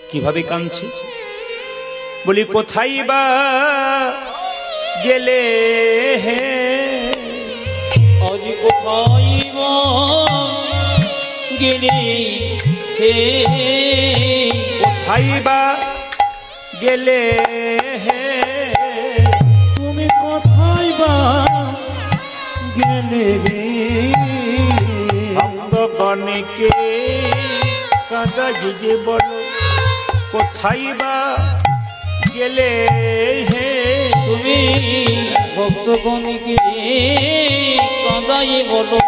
কিভাবে কাঁদছে? বলি কোথায় বা গেলে হে, আজ কোথায় বা গেলে হে, কোথায় বা গেলে হে, তুমি কোথায় বা গেলে রে, ভক্তগণকে কাঁদাই যে বলো, কোথায় বা গেলে হে, তুমি ভক্তগণকে কাঁদাই বলো,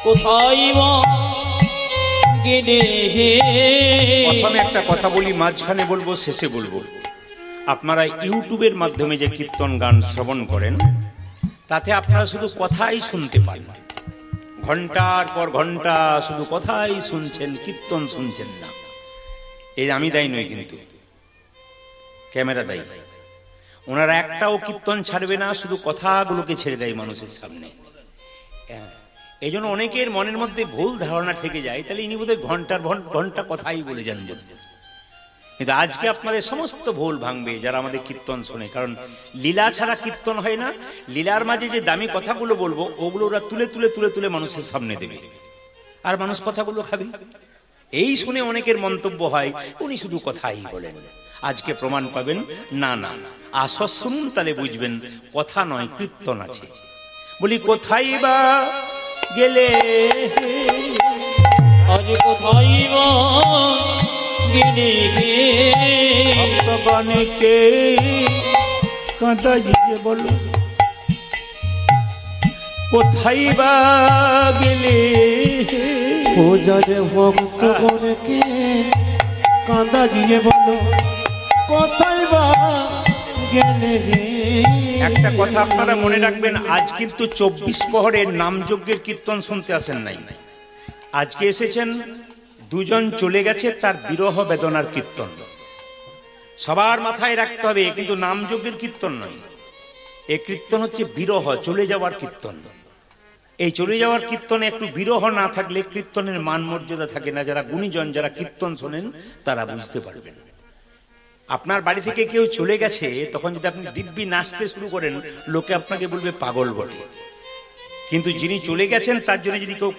কোথায় বা গেলে হে। প্রথমে একটা কথা বলি, মাঝখানে বলবো, শেষে বলবো। আপনারা ইউটিউবের মাধ্যমে যে কীর্তন গান শ্রবণ করেন তাতে আপনারা শুধু কথাই শুনতে পান, ঘন্টার পর ঘন্টা শুধু কথাই শুনছেন, কীর্তন শুনছেন না। এই আমি দায়ী নই, কিন্তু ক্যামেরা দায়ী। ওনারা একটাও কীর্তন ছাড়বে না, শুধু কথাগুলোকে ছেড়ে দেয় মানুষের সামনে। এই জন্য অনেকের মনের মধ্যে ভুল ধারণা থেকে যায়, তাহলে ইনি বোধহয় ঘন্টার ঘন্টা কথাই বলে যান। কিন্তু আজকে আপনাদের সমস্ত ভুল ভাঙবে যারা আমাদের কীর্তন শোনে, কারণ লীলা ছাড়া কীর্তন হয় না। লীলার মাঝে যে দামি কথাগুলো বলবো ওগুলো ওরা তুলে তুলে তুলে তুলে মানুষের সামনে দেবে, আর মানুষ কথাগুলো খাবে। এই শুনে অনেকের মন্তব্য হয় উনি শুধু কথাই বলেন। আজকে প্রমাণ পাবেন না, না আসর শুনুন, তাহলে বুঝবেন কথা নয় কীর্তন আছে। বলি কোথায় বা গেলে, আজ কোথায় বা গেলে হে, ভক্তগণকে কাঁদাই যে বলো, কোথায় বা গেলে হে, ও যারে ভক্তগণকে কাঁদা গিয়ে বলো, কোথায় বা গেলে হে। একটা কথা আপনারা মনে রাখবেন, আজ কিন্তু 24 প্রহরের নামযজ্ঞের কীর্তন শুনতে আসেন নাই। আজকে এসেছেন, দুজন চলে গেছে, তার বিরহ বেদনার কীর্তন। সবার মাথায় রাখতে হবে, কিন্তু নামযজ্ঞের কীর্তন নয়। এই কীর্তন হচ্ছে বিরহ, চলে যাওয়ার কীর্তন। এই চলে যাওয়ার কীর্তনে একটু বিরহ না থাকলে কীর্তনের মান মর্যাদা থাকে না। যারা গুণীজন, যারা কীর্তন শোনেন, তারা বুঝতে পারবেন। আপনার বাড়ি থেকে কেউ চলে গেছে, তখন যদি আপনি দিব্যি নাচতে শুরু করেন, লোকে আপনাকে বলবে পাগল বটে। কিন্তু যিনি চলে গেছেন, তার জন্য যদি কেউ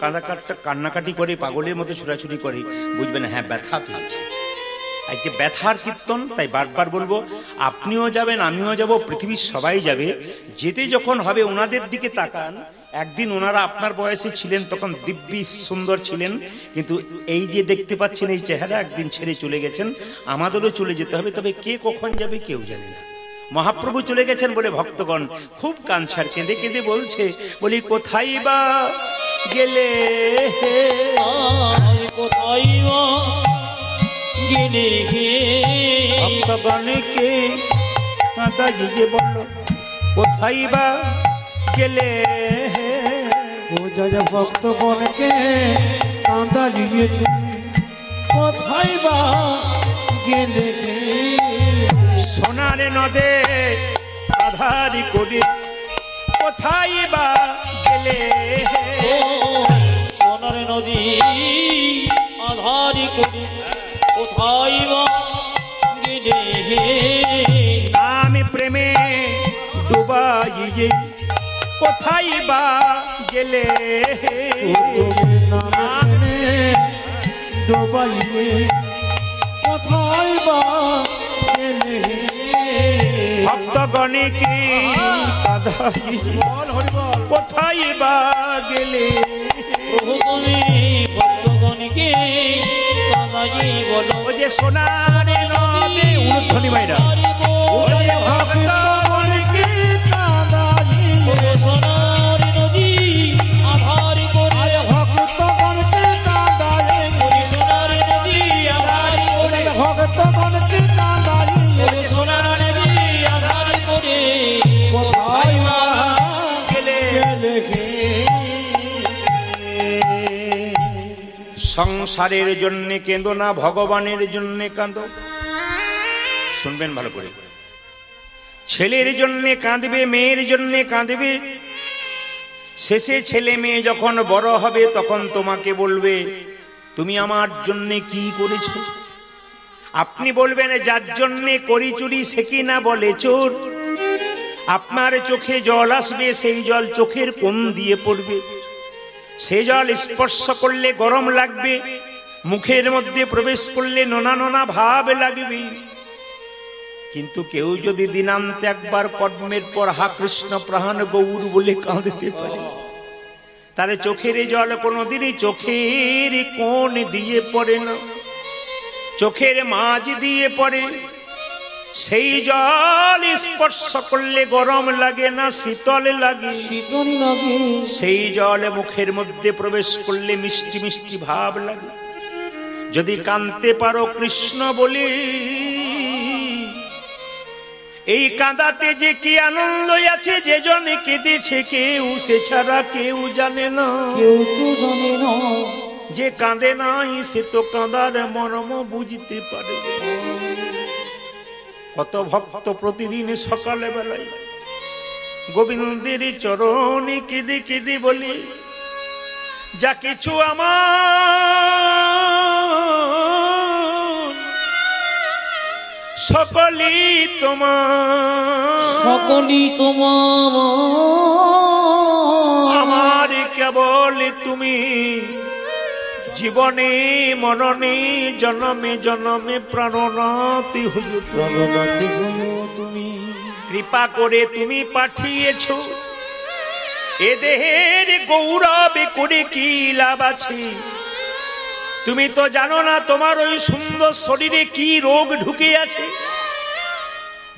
কান্নাকাটি করে, পাগলের মতো ছোটাছুটি করে, বুঝবেন হ্যাঁ ব্যথা পেয়েছে। আজকে ব্যথার কীর্তন। তাই বারবার বলবো, আপনিও যাবেন, আমিও যাব, পৃথিবীর সবাই যাবে। যেতে যখন হবে ওনাদের দিকে তাকান। একদিন ওনারা আপনার বয়সে ছিলেন, তখন দিব্যি সুন্দর ছিলেন, কিন্তু এই যে দেখতে পাচ্ছেন এই চেহারা, একদিন ছেড়ে চলে গেছেন। আমাদেরও চলে যেতে হবে, তবে কে কখন যাবে কেউ জানে না। মহাপ্রভু চলে গেছেন বলে ভক্তগণ খুব কাঁদছার কেঁদে কেঁদে বলছে, বলি কোথায় বা গেলে, কোথায় বা গেলে হে। ভক্তগণকে কাঁদা গিয়ে বলল, কোথায় বা গেলে। ও জয় ভক্তগণকে কাঁদা দিয়ে কোথায় বা গেলে হে। সোনার নদে আধারি করে কোথায় বা গেলে। ও সোনার নদী আধারি করে কোথায় বা গেলে হে। আমি প্রেমে ডুবাইয়ে কোথায় বা গেলে। তুমি নামে ডোবাইলে কোথায় বা গেলে হে। ভক্তগণকে কাঁদাই বল হরি বল। কোথায় বা গেলে। প্রভু তুমি ভক্তগণকে কাঁদাই বলো। ও যে সোনার নদে উলুধ্বনি মাইরা, ও যে ভক্তগণকে কাঁদাইলে সোনার নদী আধারি করে ভক্তগণকে কাঁদাইলে সোনার নদী আধারি করে ভক্তগণকে কাঁদাইলে সোনার নদী আধারি করে কোথায় বা গেলে। গেলে হে। সংসারের জন্য কেঁদো না, ভগবানের জন্য কাঁদো। শুনবেন ভালো করে। ছেলের জন্য কাঁদবে, মেয়ের জন্য কাঁদবে। শেষে ছেলে মেয়ে যখন বড় হবে, তখন তোমাকে বলবে, তুমি আমার জন্য কি করেছো। আপনি বলবেন, যার জন্য করি চুরি সে কি না বলে চোর। আপনার চোখে জল আসবে, সেই জল চোখের কোণ দিয়ে পড়বে। সে জল স্পর্শ করলে গরম লাগবে, মুখের মধ্যে প্রবেশ করলে নোনা নোনা ভাব লাগবে। কিন্তু কেউ যদি দিনান্তে একবার কর্মের পর হা কৃষ্ণ প্রাণ গৌর বলে কাঁদতে পারে, তাহলে চোখের জল কোনোদিনই চোখের কোণ দিয়ে পড়ে না, চোখের মাঝ দিয়ে পড়ে। সেই জল স্পর্শ করলে গরম লাগে না, শীতল লাগে। শীতল লাগে। সেই জল মুখের মধ্যে প্রবেশ করলে মিষ্টি মিষ্টি ভাব লাগে। যদি কাঁদতে পারো কৃষ্ণ বলে, এই কাঁদাতে যে কি আনন্দ আছে, যে জনে কেঁদেছে কেউ সে ছাড়া কেউ জানে না। কেউ তো জানে না। যে কাঁদে নাই সে তো কাঁদার মর্ম বুঝতে পারবে। কত ভক্ত প্রতিদিন সকালে বেলায় গোবিন্দের চরণে কেঁদে কেঁদে বলি, যা কিছু আমার সকলই তোমার, সকলই তোমার। আমার কেবল তুমি জীবনে মরণে জন্মে জন্মে প্রাণনাথী হইও প্রাণনাথী হইও তুমি। কৃপা করে তুমি পাঠিয়েছ এ দেহের গৌরবে করে কি লাভ আছে। তুমি তো জানো না তোমার ওই সুন্দর শরীরে কি রোগ ঢুকে আছে।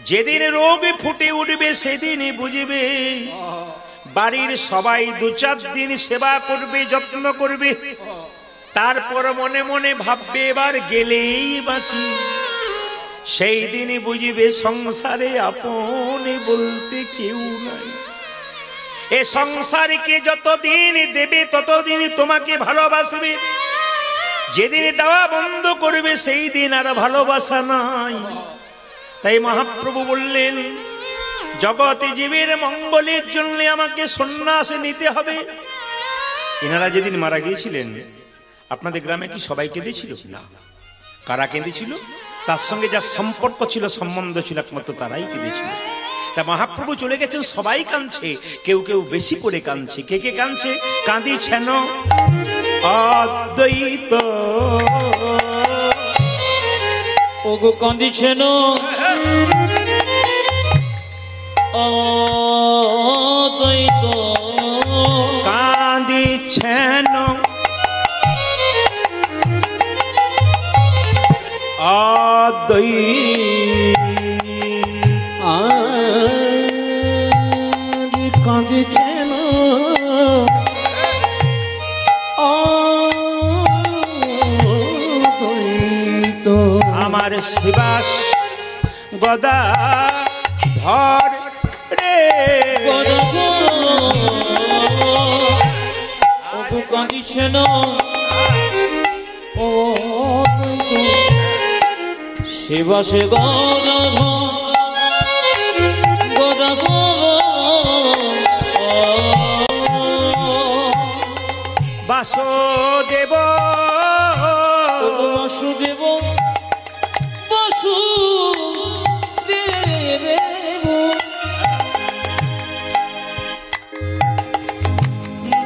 যেদিন রোগ ফুটে উঠবে সেদিনই বুঝবে। বাড়ির সবাই 2-4 দিন সেবা করবে, যত্ন করবে, তারপর মনে মনে ভাববে এবার গেলেই বাঁচি। সেই দিনই বুঝিবে সংসারে আপনি বলতে কেউ নাই। এ সংসারকে যতদিন দেবে ততদিন তোমাকে ভালোবাসবে, যেদিন দেওয়া বন্ধ করবে সেই দিন আর ভালোবাসা নাই। তাই মহাপ্রভু বললেন জগতে জীবের মঙ্গলের জন্য আমাকে সন্ন্যাস নিতে হবে। এনারা যেদিন মারা গিয়েছিলেন আপনাদের গ্রামে কি সবাই কেঁদেছিল? না। কারা কেঁদেছিল? তার সঙ্গে যার সম্পর্ক ছিল, সম্বন্ধ ছিল, একমাত্র তারাই কেঁদেছিল। তা মহাপ্রভু চলে গেছেন, সবাই কাঁদছে, কেউ কেউ বেশি করে কাঁদছে। কে কে কাঁদছে? কাঁদিছেন অদ্বৈত, ওগো কাঁদিছেন অদ্বৈত, কাঁদিছেন অদ্বৈত, কাঁদিছেন অদ্বৈত। আমার শিবাস গদা ধর রে, ওগো কাঁদিছেন শিবাসে গদাধর বাসুদেব, বাসুদেব বাসুদেব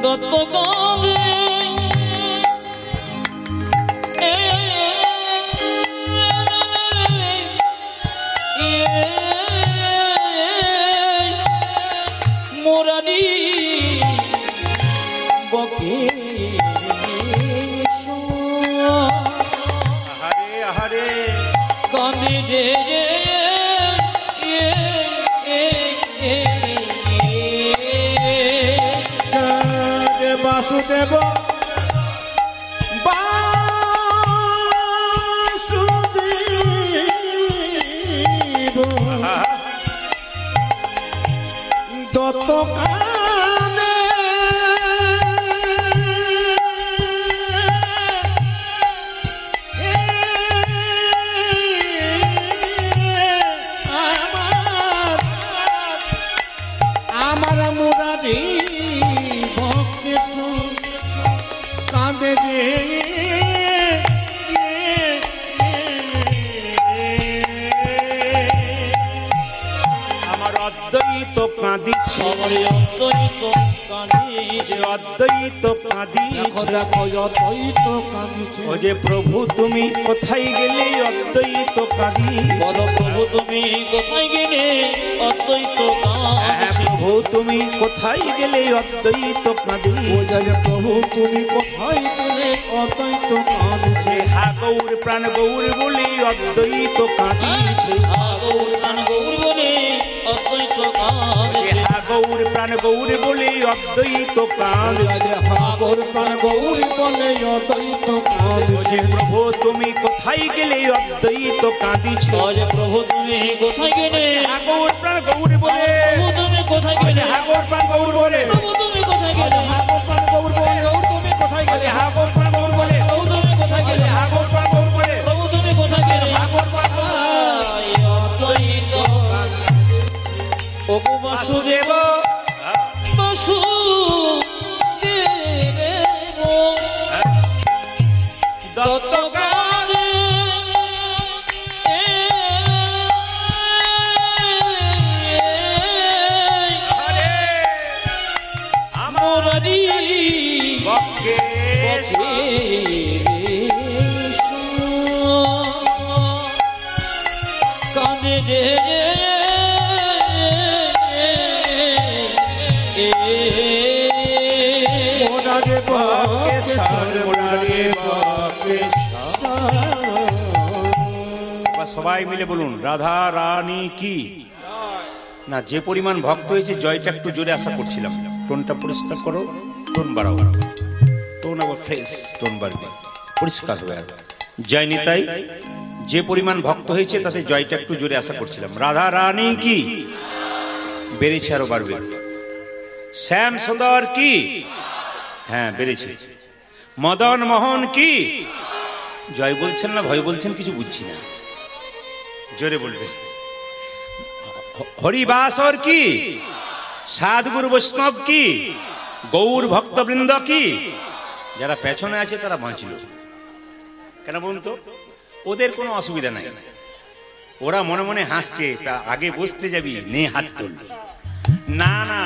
দত্তকালে মোরারি বকে আহারে আহারে কাঁদে রে বাসুদেব বাসুদেব দত্ত কানে আমার মুরারি ভক্তি কাঁদে রে। আমার অদ্বৈত কাঁদিছে, আমার অদ্বৈত কাঁদিছে, অদ্বৈত কাঁদিছে। অদ্বৈত কাঁদিছে। ও যে প্রভু তুমি কোথায় গেলে অদ্বৈত কাঁদিছে। বলো প্রভু তুমি কোথায় গেলে অদ্বৈত হ্যাঁ কাঁদিছে। প্রভু তুমি কোথায় গেলে অদ্বৈত কাঁদিছে। প্রভু তুমি কোথায় গেলে অদ্বৈত কাঁদিছে। হা গৌর প্রাণ গৌর বলে অদ্বৈত কাঁদিছে। গৌর প্রাণ গৌর বলে অদ্বৈত কাঁদিছে। হা গৌর প্রাণ গৌর বলে অদ্বৈত কাঁদিছে। গৌর প্রাণ গৌর বলে অদ্বৈত কাঁদিছে। প্রভু তুমি কোথায় গেলে অদ্বৈত কাঁদিছে। বলে প্রভু তুমি কোথায় গেলে হা গৌর প্রাণ গৌর বলে, প্রভু তুমি কোথায় গেলে হা গৌর প্রাণ গৌর বলে, প্রভু তুমি কোথায় গেলে হা গৌর প্রাণ গৌর বলে, গৌর তুমি কোথায় গেলে, হা গৌর প্রাণ গৌর বলে, প্রভু তুমি কোথায় গেলে হা গৌর প্রাণ গৌর বলে, প্রভু তুমি কোথায় গেলে হা গৌর প্রাণ গৌর বলে। অদ্বৈত ওগো বাসুদেব বাসুদেব দত্তকালে মোরারি বকে কানে রে মোরারে বকে সার, মোরারে বকে সার। সবাই মিলে বলুন রাধা রানী কি। না যে পরিমাণ ভক্ত হয়েছে জয়টা একটু জোরে আশা করছিলাম। টোনটা পরিষ্কার করো, টোন বাড়াও, টোন আবার ফ্রেশ, টোন বাড়বে, পরিষ্কার হবে। আর জয় নিতাই, যে পরিমাণ ভক্ত হয়েছে তাতে জয়টা একটু জোরে আশা করছিলাম। রাধা রানী কি, বেড়েছে, আরো বাড়বে। শ্যাম সুন্দর কি, হ্যাঁ বেড়েছে। মদন মোহন কি, জয় বলছেন না ভয় বলছেন কিছু বুঝছি না, জোরে বলবেন। হরিবাসর কি, সাধুগুরু বৈষ্ণব কি, গৌর ভক্তবৃন্দ কি। যারা পেছনে আছে তারা বাঁচল কেন বলুন তো? ওদের কোনো অসুবিধা নাই, ওরা মনে মনে হাসছে। তা আগে বসতে যাবি, নে হাত তোল। না না,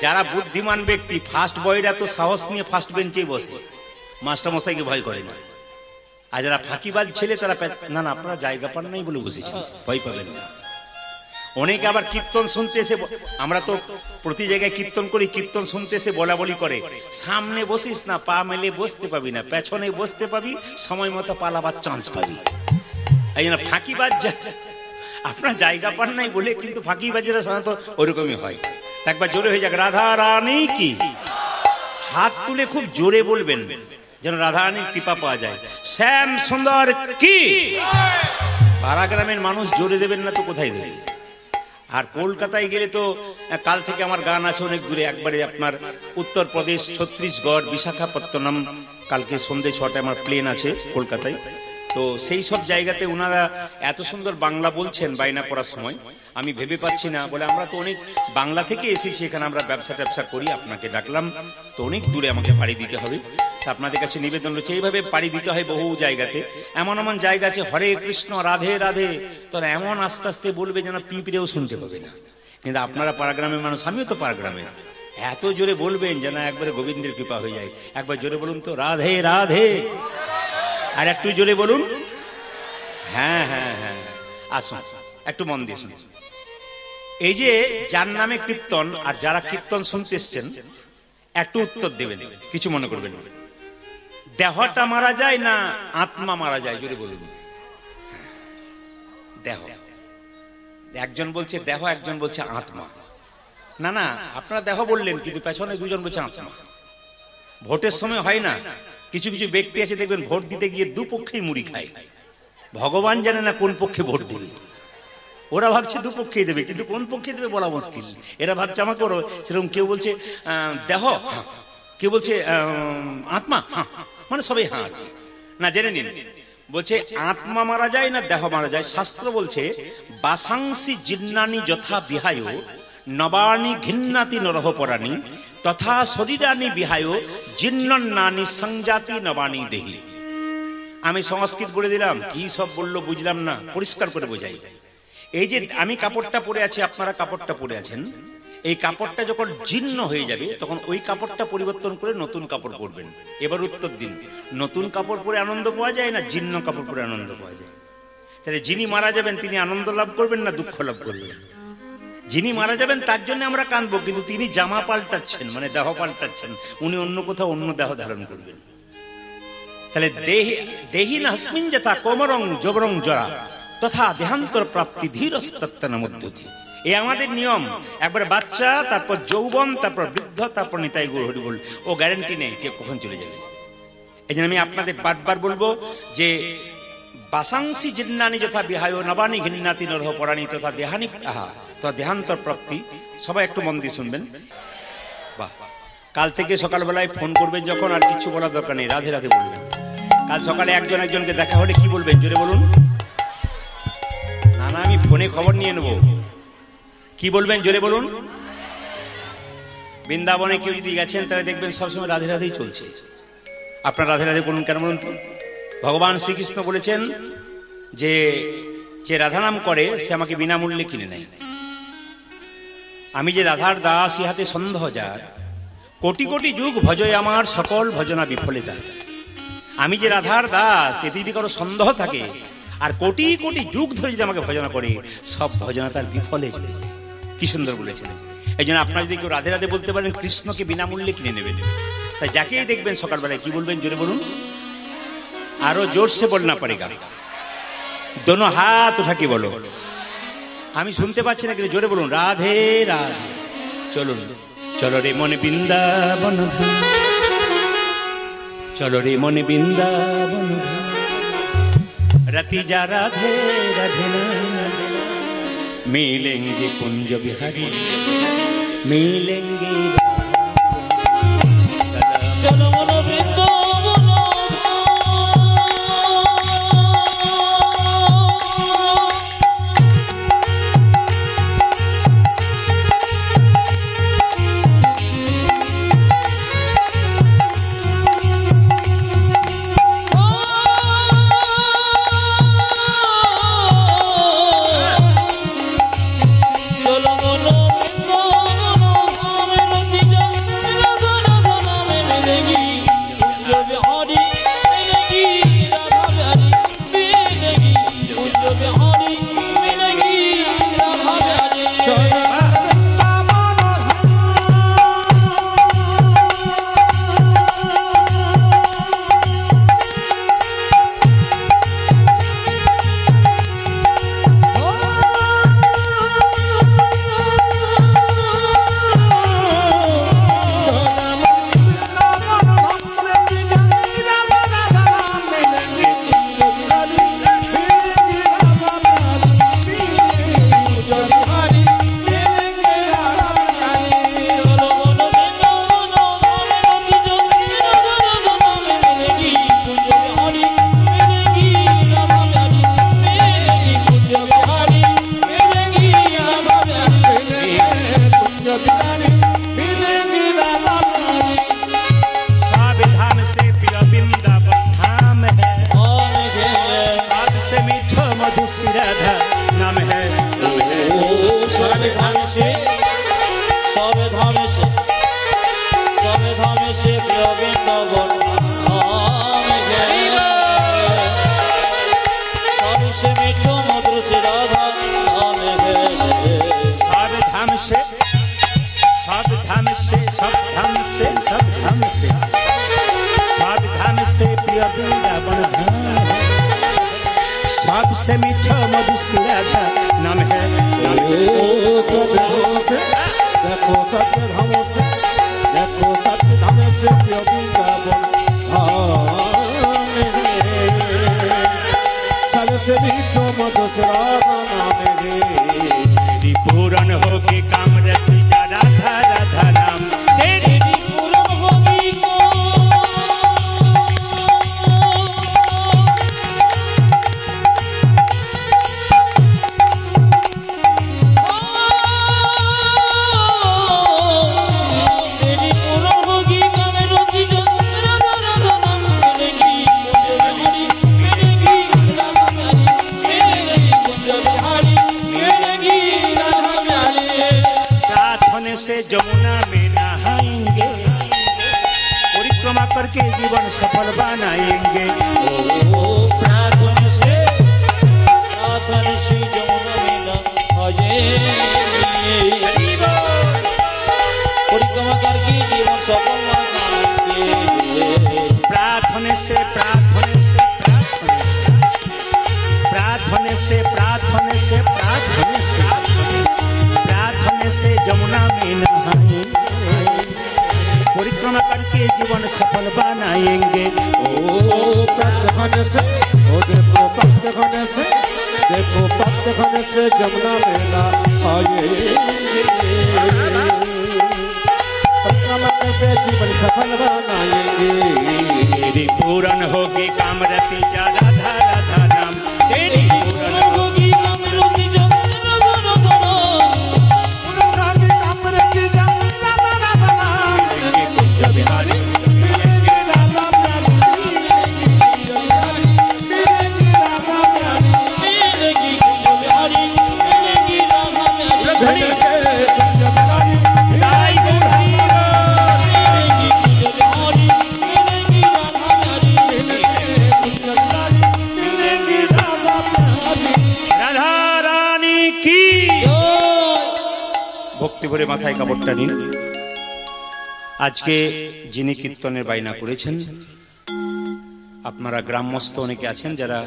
যারা বুদ্ধিমান ব্যক্তি, ফার্স্ট বয়রা তো সাহস নিয়ে ফার্স্ট বেঞ্চেই বসে, মাস্টার মশাইকে ভয় করে না। আর যারা ফাঁকিবাজ ছেলে তারা না না আপনারা জায়গা পান নাই বলে বসেছে, ভয় পাবেন না। অনেকে আবার কীর্তন শুনতে এসে, আমরা তো প্রতি জায়গায় কীর্তন করি, কীর্তন শুনতে এসে বলা বলি করে, সামনে বসিস না, পা মেলে বসতে পাবি না, পেছনে বসতে পাবি, সময় মতো পালাবার চান্স পাবি। এই জন্য ফাঁকিবাজ, আপনার জায়গা পান নাই বলে, কিন্তু ফাঁকিবাজেরা সাধারণত ওরকমই হয়। একবার জোরে হয়ে যাক, রাধা রানী কি। হাত তুলে খুব জোরে বলবেন যেন রাধা রানীর কৃপা পাওয়া যায়। শ্যাম সুন্দর কি। পাড়াগ্রামের মানুষ জোরে দেবেন না তো কোথায় দেবে? আর কলকাতায় গেলে তো কাল থেকে আমার গান আছে অনেক দূরে, একবারে আপনার উত্তরপ্রদেশ, ছত্তিশগড়, বিশাখাপত্তনম, কালকে সন্ধ্যে 6টায় আমার প্লেন আছে কলকাতায়। তো সেই সব জায়গাতে ওনারা এত সুন্দর বাংলা বলছেন বায়না করার সময়, আমি ভেবে পাচ্ছি না। বলে আমরা তো অনেক বাংলা থেকে এসেছি, এখানে আমরা ব্যবসা ট্যাবসা করি, আপনাকে ডাকলাম তো অনেক দূরে আমাকে পাড়ি দিতে হবে। তা আপনাদের কাছে নিবেদন হচ্ছে, এইভাবে পাড়ি দিতে হয় বহু জায়গাতে। এমন এমন জায়গা আছে, হরে কৃষ্ণ রাধে রাধে, তোরা এমন আস্তে আস্তে বলবে যেন পিঁপড়েও শুনতে পাবে না। কিন্তু আপনারা পাড়াগ্রামের মানুষ, আমিও তো পাড়াগ্রামের, এত জোরে বলবেন যেন একবারে গোবিন্দের কৃপা হয়ে যায়। একবার জোরে বলুন তো, রাধে রাধে। আর একটু জোরে বলুন, হ্যাঁ হ্যাঁ হ্যাঁ। আসুন একটু মন দিয়ে শুনুন। এই যে যার নামে কীর্তন আর যারা কীর্তন শুনতে এসছেন, একটু উত্তর দেবেন, কিছু মনে করবেন। দেহটা মারা যায় না আত্মা মারা যায়? জোরে বলুন। দেহ, একজন বলছে দেহ, একজন বলছে আত্মা। না না, আপনারা দেহ বললেন, কিন্তু পেছনে দুজন বলছে আত্মা। ভোটের সময় হয় না, কিছু কিছু ব্যক্তি আছে দেখবেন ভোট দিতে গিয়ে দুপক্ষেই মুড়ি খায়, ভগবান জানে না কোন পক্ষে ভোট দেবে। ওরা ভাবছে দুপক্ষেই দেবে, কিন্তু কোন পক্ষে দেবে বলা মুশকিল। এরা ভাবছে আমাকে ওরা সেরকম, কেউ বলছে দেহ, কেউ বলছে আত্মা, মানে সবাই হ্যাঁ না। জেনে নিন, বলছে আত্মা মারা যায় না দেহ মারা যায়? শাস্ত্র বলছে বাসাংসি জিন্নানি যথা বিহায় নবানি ঘিন্নাতি নরহ পরাণী তথা শরীরানি বিহায় জিন্নানি সংজাতি নবানি দেহি। আমি সংস্কৃত বলে দিলাম, কি সব বললো বুঝলাম না, পরিষ্কার করে বোঝাই। এই যে আমি কাপড়টা পরে আছি, আপনারা কাপড়টা পরে আছেন, এই কাপড়টা যখন জীর্ণ হয়ে যাবে তখন ওই কাপড়টা পরিবর্তন করে নতুন কাপড় পরবেন। এবার উত্তর দিন, নতুন কাপড় পরে আনন্দ পাওয়া যায় না জীর্ণ কাপড় পরে আনন্দ পাওয়া যায়? তাহলে যিনি মারা যাবেন তিনি আনন্দ লাভ করবেন না দুঃখ লাভ করবেন? যিনি মারা যাবেন তার জন্য আমরা কাঁদবো, কিন্তু তিনি জামা পাল্টাচ্ছেন, মানে দেহ পাল্টাচ্ছেন, উনি অন্য কোথাও অন্য দেহ ধারণ করবেন। তাহলে দেহি না হস্মিন যথা কোমরং জবরং জরা তথা দেহান্তর প্রাপ্তি ধীরস্তত্তন মধ্যতি। এই আমাদের নিয়ম। একবার বাচ্চা, তারপর যৌবন, তারপর বৃদ্ধ, তারপর নিতাই গৌর হরি বল। ও গ্যারান্টি নেই কে কখন চলে যাবে। এই জন্য আমি আপনাদের বারবার বলবো যে বাসাংসি জিন্নানি যথা বিহায় নবানি ঘিন্নাতি নরহ পরাণী তথা দেহানি তথা দেহান্তর প্রাপ্তি। সবাই একটু মন দিয়ে শুনবেন। বাহ, কাল থেকে সকালবেলায় ফোন করবেন যখন, আর কিছু বলার দরকার নেই, রাধে রাধে বলবেন। কাল সকালে একজন একজনকে দেখা হলে কি বলবেন জোরে বলুন। না না, আমি ফোনে খবর নিয়ে নেব। কি বলবেন জোরে বলুন। বৃন্দাবনে কেউ যদি গেছেন তাহলে দেখবেন সবসময় রাধে রাধেই চলছে। আপনার রাধে রাধে বলুন কেন বলুন তো? ভগবান শ্রীকৃষ্ণ বলেছেন যে যে রাধা নাম করে সে আমাকে বিনামূল্যে কিনে নেয়। আমি যে রাধার দাস ইহাতে সন্দেহ যার, কোটি কোটি যুগ ভজয় আমার সকল ভজনা বিফলে যায়। আমি যে রাধার দাস এতে যদি কারো সন্দেহ থাকে, আর কোটি কোটি যুগ ধরে যদি আমাকে ভজনা করে, সব ভজনা তার বিফলে চলে যায়। কি সুন্দর বলেছেন। এই জন্য আপনারা যদি কেউ রাধে রাধে বলতে পারেন, কৃষ্ণকে বিনামূল্যে কিনে নেবেন। তাই যাকেই দেখবেন সকালবেলায় কি বলবেন জোরে বলুন। আরো জোরসে বলনা পারেগা, দোনো হাত উঠা কি বলো। আমি শুনতে পাচ্ছি না, কিন্তু জোরে বলুন রাধে রাধে। চলুন, চলো রে মনে বৃন্দাবন, চলো রে মনে বৃন্দাবন, रति जा राधे राधे मिलेंगे कुंज बिहारी मिलेंगे चलो बोलो वृंदावन सबसे मीठा मधुर राधा नाम है देखो सत्य धाम से देखो सत्य धाम से प्रिय वृंदावन सबसे मीठो मधुर राधा नाम है तेरी पूरन होगी काम रति जा राधा राधा नाम तेरी पूरन होगी से जमुना में नहाएंगे परिक्रमा करके जीवन सफल बनाएंगे प्रार्थना से जमुना में नहाएंगे परिक्रमा करके जीवन सफल बनाएंगे प्रार्थना से जमुना में नहाएंगे परिक्रमा करके जीवन सफल बनाएंगे ओ पत्थर से ओ देखो पत्थर से जमुना में नहाएंगे परिक्रमा करके जीवन सफल बनाएंगे तेरी पूरन होगी काम रति जा राधा राधा नाम तेरी पूरन होगी काम रति जा ভরে মাথায় কাপড়টা নিন। আজকে যিনি কীর্তনের বাইনা করেছেন আপনারা গ্রামস্থ অনেকে আছেন যারা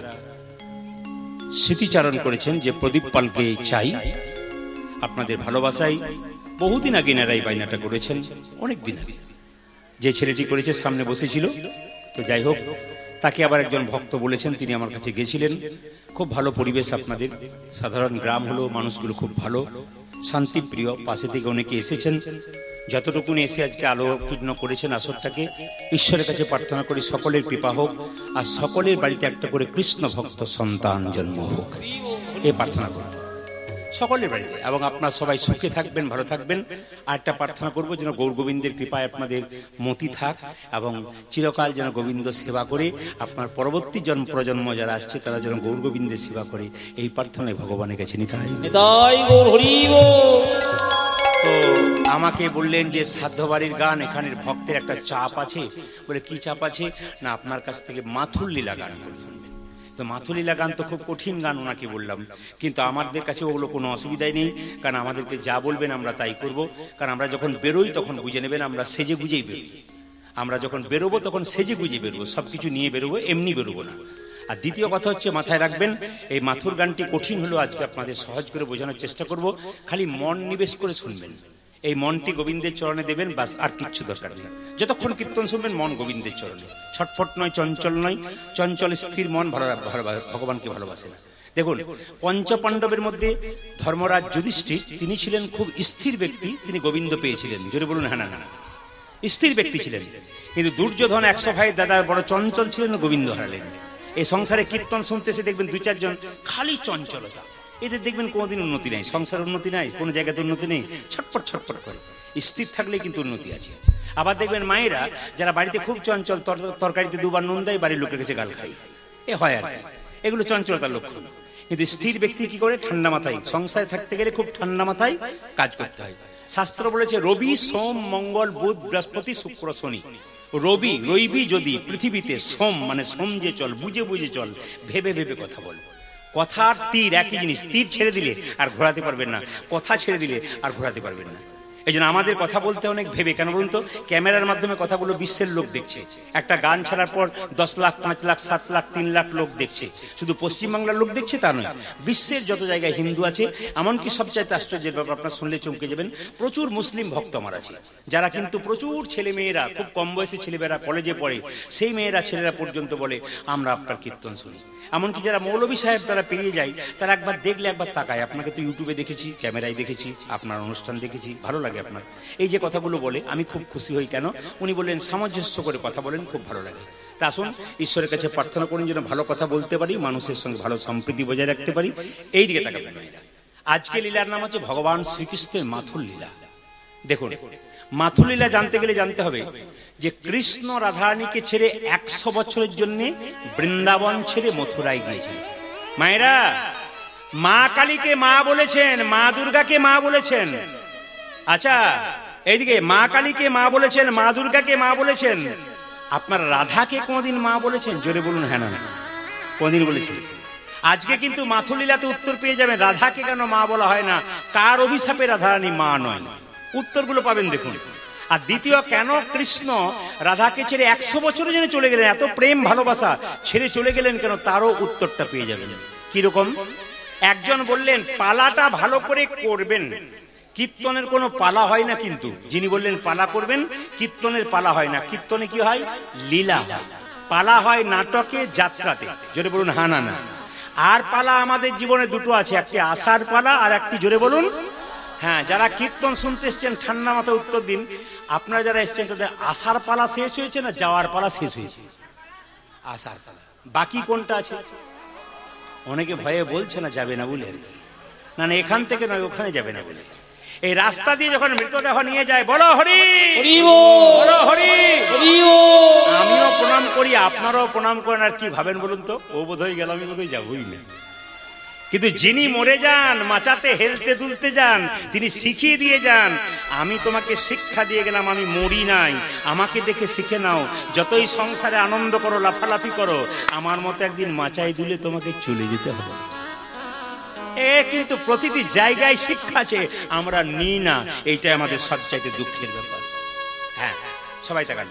স্মৃতিচারণ করেছেন যে প্রদীপ পালকে চাই, আপনাদের ভালোবাসায় বহুদিন আগে এনারা এই বাইনাটা করেছেন, অনেক দিন আগে। যে ছেলেটি করেছে সামনে বসেছিল, তো যাই হোক তাকে আবার একজন ভক্ত বলেছেন, তিনি আমার কাছে গেছিলেন। খুব ভালো পরিবেশ আপনাদের, সাধারণ গ্রাম হলো, মানুষগুলো খুব ভালো, শান্তিপ্রিয়। পাশে থেকে অনেকে এসেছেন, যতটুকুন এসে আজকে আলোকীর্ণ করেছেন আসরটাকে। ঈশ্বরের কাছে প্রার্থনা করি সকলের কৃপা হোক, আর সকলের বাড়িতে একটা করে কৃষ্ণ ভক্ত সন্তান জন্ম হোক, এ প্রার্থনা করব সকলের বাড়িতে। এবং আপনারা সবাই সুখে থাকবেন, ভালো থাকবেন। আর একটা প্রার্থনা করবো যেন গৌর গোবিন্দের কৃপায় আপনাদের মতি থাক, এবং চিরকাল যেন গোবিন্দ সেবা করে আপনার পরবর্তী প্রজন্ম যারা আসছে তারা যেন গৌর গোবিন্দের সেবা করে, এই প্রার্থনায় ভগবানের কাছে নিতাই। নিতাই গৌর হরি বল। তো আমাকে বললেন যে সাধ্য বাড়ির গান, এখানের ভক্তের একটা চাপ আছে। বলে কি চাপ আছে? না, আপনার কাছ থেকে মাথুর লীলা গান শুনবেন। তো মাথুর লীলা গান তো খুব কঠিন গান, ওনাকে বললাম, কিন্তু আমাদের কাছে ওগুলো কোনো অসুবিধাই নেই, কারণ আমাদেরকে যা বলবেন আমরা তাই করব। কারণ আমরা যখন বেরোই তখন বুঝে নেবেন আমরা সেজে গুজেই বেরোই। আমরা যখন বেরোবো তখন সেজে গুজে বেরোবো, সবকিছু নিয়ে বেরোবো, এমনি বেরোবো না। আর দ্বিতীয় কথা হচ্ছে, মাথায় রাখবেন এই মাথুর গানটি কঠিন হলো, আজকে আপনাদের সহজ করে বোঝানোর চেষ্টা করব। খালি মন নিবেশ করে শুনবেন, এই মনটি গোবিন্দের চরণে দেবেন, বাস, আর কিচ্ছু দরকার নেই। যতক্ষণ কীর্তন শুনবেন মন গোবিন্দের চরণে, ছটফট নয়, চঞ্চল নয়। চঞ্চল স্থির মন ভগবানকে ভালোবাসে না। দেখুন, পঞ্চপাণ্ডবের মধ্যে ধর্মরাজ যুধিষ্ঠির, তিনি ছিলেন খুব স্থির ব্যক্তি, তিনি গোবিন্দ পেয়েছিলেন। জোরে বলুন হ্যাঁ না না। স্থির ব্যক্তি ছিলেন, কিন্তু দুর্যোধন 100 ভাইয়ের দাদা বড় চঞ্চল ছিলেন, গোবিন্দ হারালেন। এই সংসারে কীর্তন শুনতে এসে দেখবেন 2-4 জন খালি চঞ্চলতা, এদের দেখবেন কোনোদিন উন্নতি নাই, সংসার উন্নতি নাই, কোনো জায়গাতে উন্নতি নেই, ছটপট ছটপট করে। স্থির থাকলে কিন্তু উন্নতি আছে। আবার দেখবেন মায়েরা যারা বাড়িতে খুব চঞ্চল, তরকারিতে 2 বার নুন দেয়, বাড়ির লোকের কাছে গাল খাই, এ হয় আর কি, এগুলো চঞ্চলতার লক্ষণ। কিন্তু স্থির ব্যক্তি কি করে? ঠান্ডা মাথায় সংসারে থাকতে গেলে খুব ঠান্ডা মাথায় কাজ করতে হয়। শাস্ত্র বলেছে রবি, সোম, মঙ্গল, বুধ, বৃহস্পতি, শুক্র, শনি। রবি যদি পৃথিবীতে, সোম মানে সমঝে চল, বুঝে বুঝে চল, ভেবে ভেবে কথা বল। কথার তীর একই জিনিস, তীর ছেড়ে দিলে আর ঘোরাতে পারবেন না, কথা ছেড়ে দিলে আর ঘোরাতে পারবেন না। এই জন্য আমাদের কথা বলতে অনেক ভেবে, কেন বলুন তো? ক্যামেরার মাধ্যমে কথাগুলো বিশ্বের লোক দেখছে। একটা গান ছাড়ার পর 10 লাখ, 5 লাখ, 7 লাখ, 3 লাখ লোক দেখছে। শুধু পশ্চিমবাংলার লোক দেখছে তা নয়, বিশ্বের যত জায়গায় হিন্দু আছে। এমনকি সবচাইতে আশ্চর্যের ব্যাপার, আপনার শুনলে চমকে যাবেন, প্রচুর মুসলিম ভক্ত আমার আছে, যারা কিন্তু প্রচুর ছেলে মেয়েরা, খুব কম বয়সী ছেলেমেয়েরা কলেজে পড়ে, সেই মেয়েরা ছেলেরা পর্যন্ত বলে আমরা আপনার কীর্তন শুনি। এমনকি যারা মৌলভী সাহেব তারা পেরিয়ে যায়, তারা একবার দেখলে একবার তাকায়, আপনাকে তো ইউটিউবে দেখেছি, ক্যামেরায় দেখেছি, আপনার অনুষ্ঠান দেখেছি, ভালো লাগে আপনার এই যে কথাগুলো বলে, আমি খুব খুশি হই। কেন? উনি বললেন সামঞ্জস্য করে কথা বলেন, খুব ভালো লাগে। তা আসুন ঈশ্বরের কাছে প্রার্থনা করুন যেন ভালো কথা বলতে পারি, মানুষের সঙ্গে ভালো সম্প্রীতি বজায় রাখতে পারি। এই দিকে তাকাবেন। আজকে লীলার নাম হচ্ছে ভগবান শ্রীকৃষ্ণের মাথুর লীলা। দেখুন, মাথুর লীলা জানতে গেলে জানতে হবে যে কৃষ্ণ রাধারানীকে ছেড়ে 100 বছরের জন্য বৃন্দাবন ছেড়ে মথুরায় গিয়েছিল। মায়েরা, মা কালীকে মা বলেছেন, মা দুর্গাকে মা বলেছেন। আচ্ছা, এইদিকে মা কালীকে মা বলেছেন, মা দুর্গাকে মা বলেছেন, আপনার রাধাকে কোনদিন মা বলেছেন? জোরে বলুন হ্যাঁ না। কোনদিন বলেছেন? আজকে কিন্তু মাথুর লীলাতে উত্তর পেয়ে যাবেন, রাধাকে কেন মা বলা হয় না, কার অভিশাপে রাধারানী মা নয়, উত্তরগুলো পাবেন দেখুন। আর দ্বিতীয়, কেন কৃষ্ণ রাধাকে ছেড়ে 100 বছরের জন্য চলে গেলেন, এত প্রেম ভালোবাসা ছেড়ে চলে গেলেন কেন, তারও উত্তরটা পেয়ে যাবেন। কিরকম? একজন বললেন পালাটা ভালো করে করবেন, কীর্তনের কোনো পালা হয় না, কিন্তু যিনি বললেন পালা করবেন, কীর্তনের পালা হয় না। কীর্তনে কি হয়? লীলা হয়। পালা হয় নাটকে, যাত্রাতে। জোরে বলুন হ্যাঁ না না। আর পালা আমাদের জীবনে দুটো আছে, একটি আসার পালা আর একটি, জোরে বলুন হ্যাঁ। যারা কীর্তন শুনতে এসছেন ঠান্ডা মাথায় উত্তর দিন, আপনারা যারা এসছেন তাদের আসার পালা শেষ হয়েছে না যাওয়ার পালা শেষ হয়েছে? আসার পালা। বাকি কোনটা আছে? অনেকে ভয়ে বলছে না যাবে না বলে, না না এখান থেকে নয় ওখানে যাবে না বলে। এই রাস্তা দিয়ে যখন মৃতদেহ নিয়ে যায়, বলো হরি বলো হরি, আমিও প্রণাম করি, আপনারাও প্রণাম করেন। আর কি ভাবেন বলুন তো? ও বোধ হয়ে গেল, আমি বোধহয় যাবই না। কিন্তু যিনি মরে যান, মাচাতে হেলতে দুলতে যান, তিনি শিখিয়ে দিয়ে যান, আমি তোমাকে শিক্ষা দিয়ে গেলাম, আমি মরি নাই, আমাকে দেখে শিখে নাও। যতই সংসারে আনন্দ করো, লাফালাফি করো, আমার মতো একদিন মাচায় দুলে তোমাকে চলে যেতে হবে। কিন্তু প্রতিটি জায়গায় শিক্ষা আছে, আমরা নিই না, এইটাই আমাদের সবচাইতে দুঃখের ব্যাপার। হ্যাঁ, সবাই তাকান।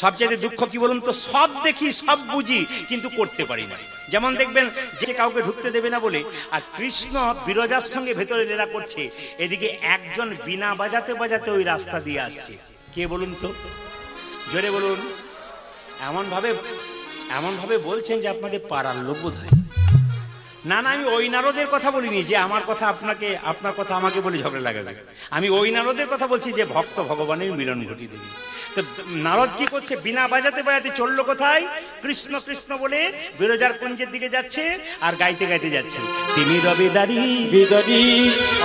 সবচাইতে দুঃখ কি বলুন তো? সব দেখি, সব বুঝি, কিন্তু করতে পারি না। যেমন দেখবেন যে কাউকে ঢুকতে দেবে না বলে, আর কৃষ্ণ বিরজার সঙ্গে ভেতরে লীলা করছে, এদিকে একজন বিনা বাজাতে বাজাতে ওই রাস্তা দিয়ে আসছে। কে বলুন তো? জোরে বলুন। এমন ভাবে এমন ভাবে বলছেন যে আপনাদের পাড়ার লোক বোধ হয়। না না, আমি ওই নারদের কথা বলিনি যে আমার কথা আপনাকে, আপনার কথা আমাকে বলে ঝগড়া লাগাবে। আমি ওই নারদের কথা বলছি যে ভক্ত ভগবানের মিলন ঘটিয়ে দেবে। তো নারদ কি করছে, বিনা বাজাতে বাজাতে চললো কোথায়, কৃষ্ণ কৃষ্ণ বলে বিরজার কুঞ্জের দিকে যাচ্ছে আর গাইতে গাইতে যাচ্ছে, তিনি রবিদারি বিদারি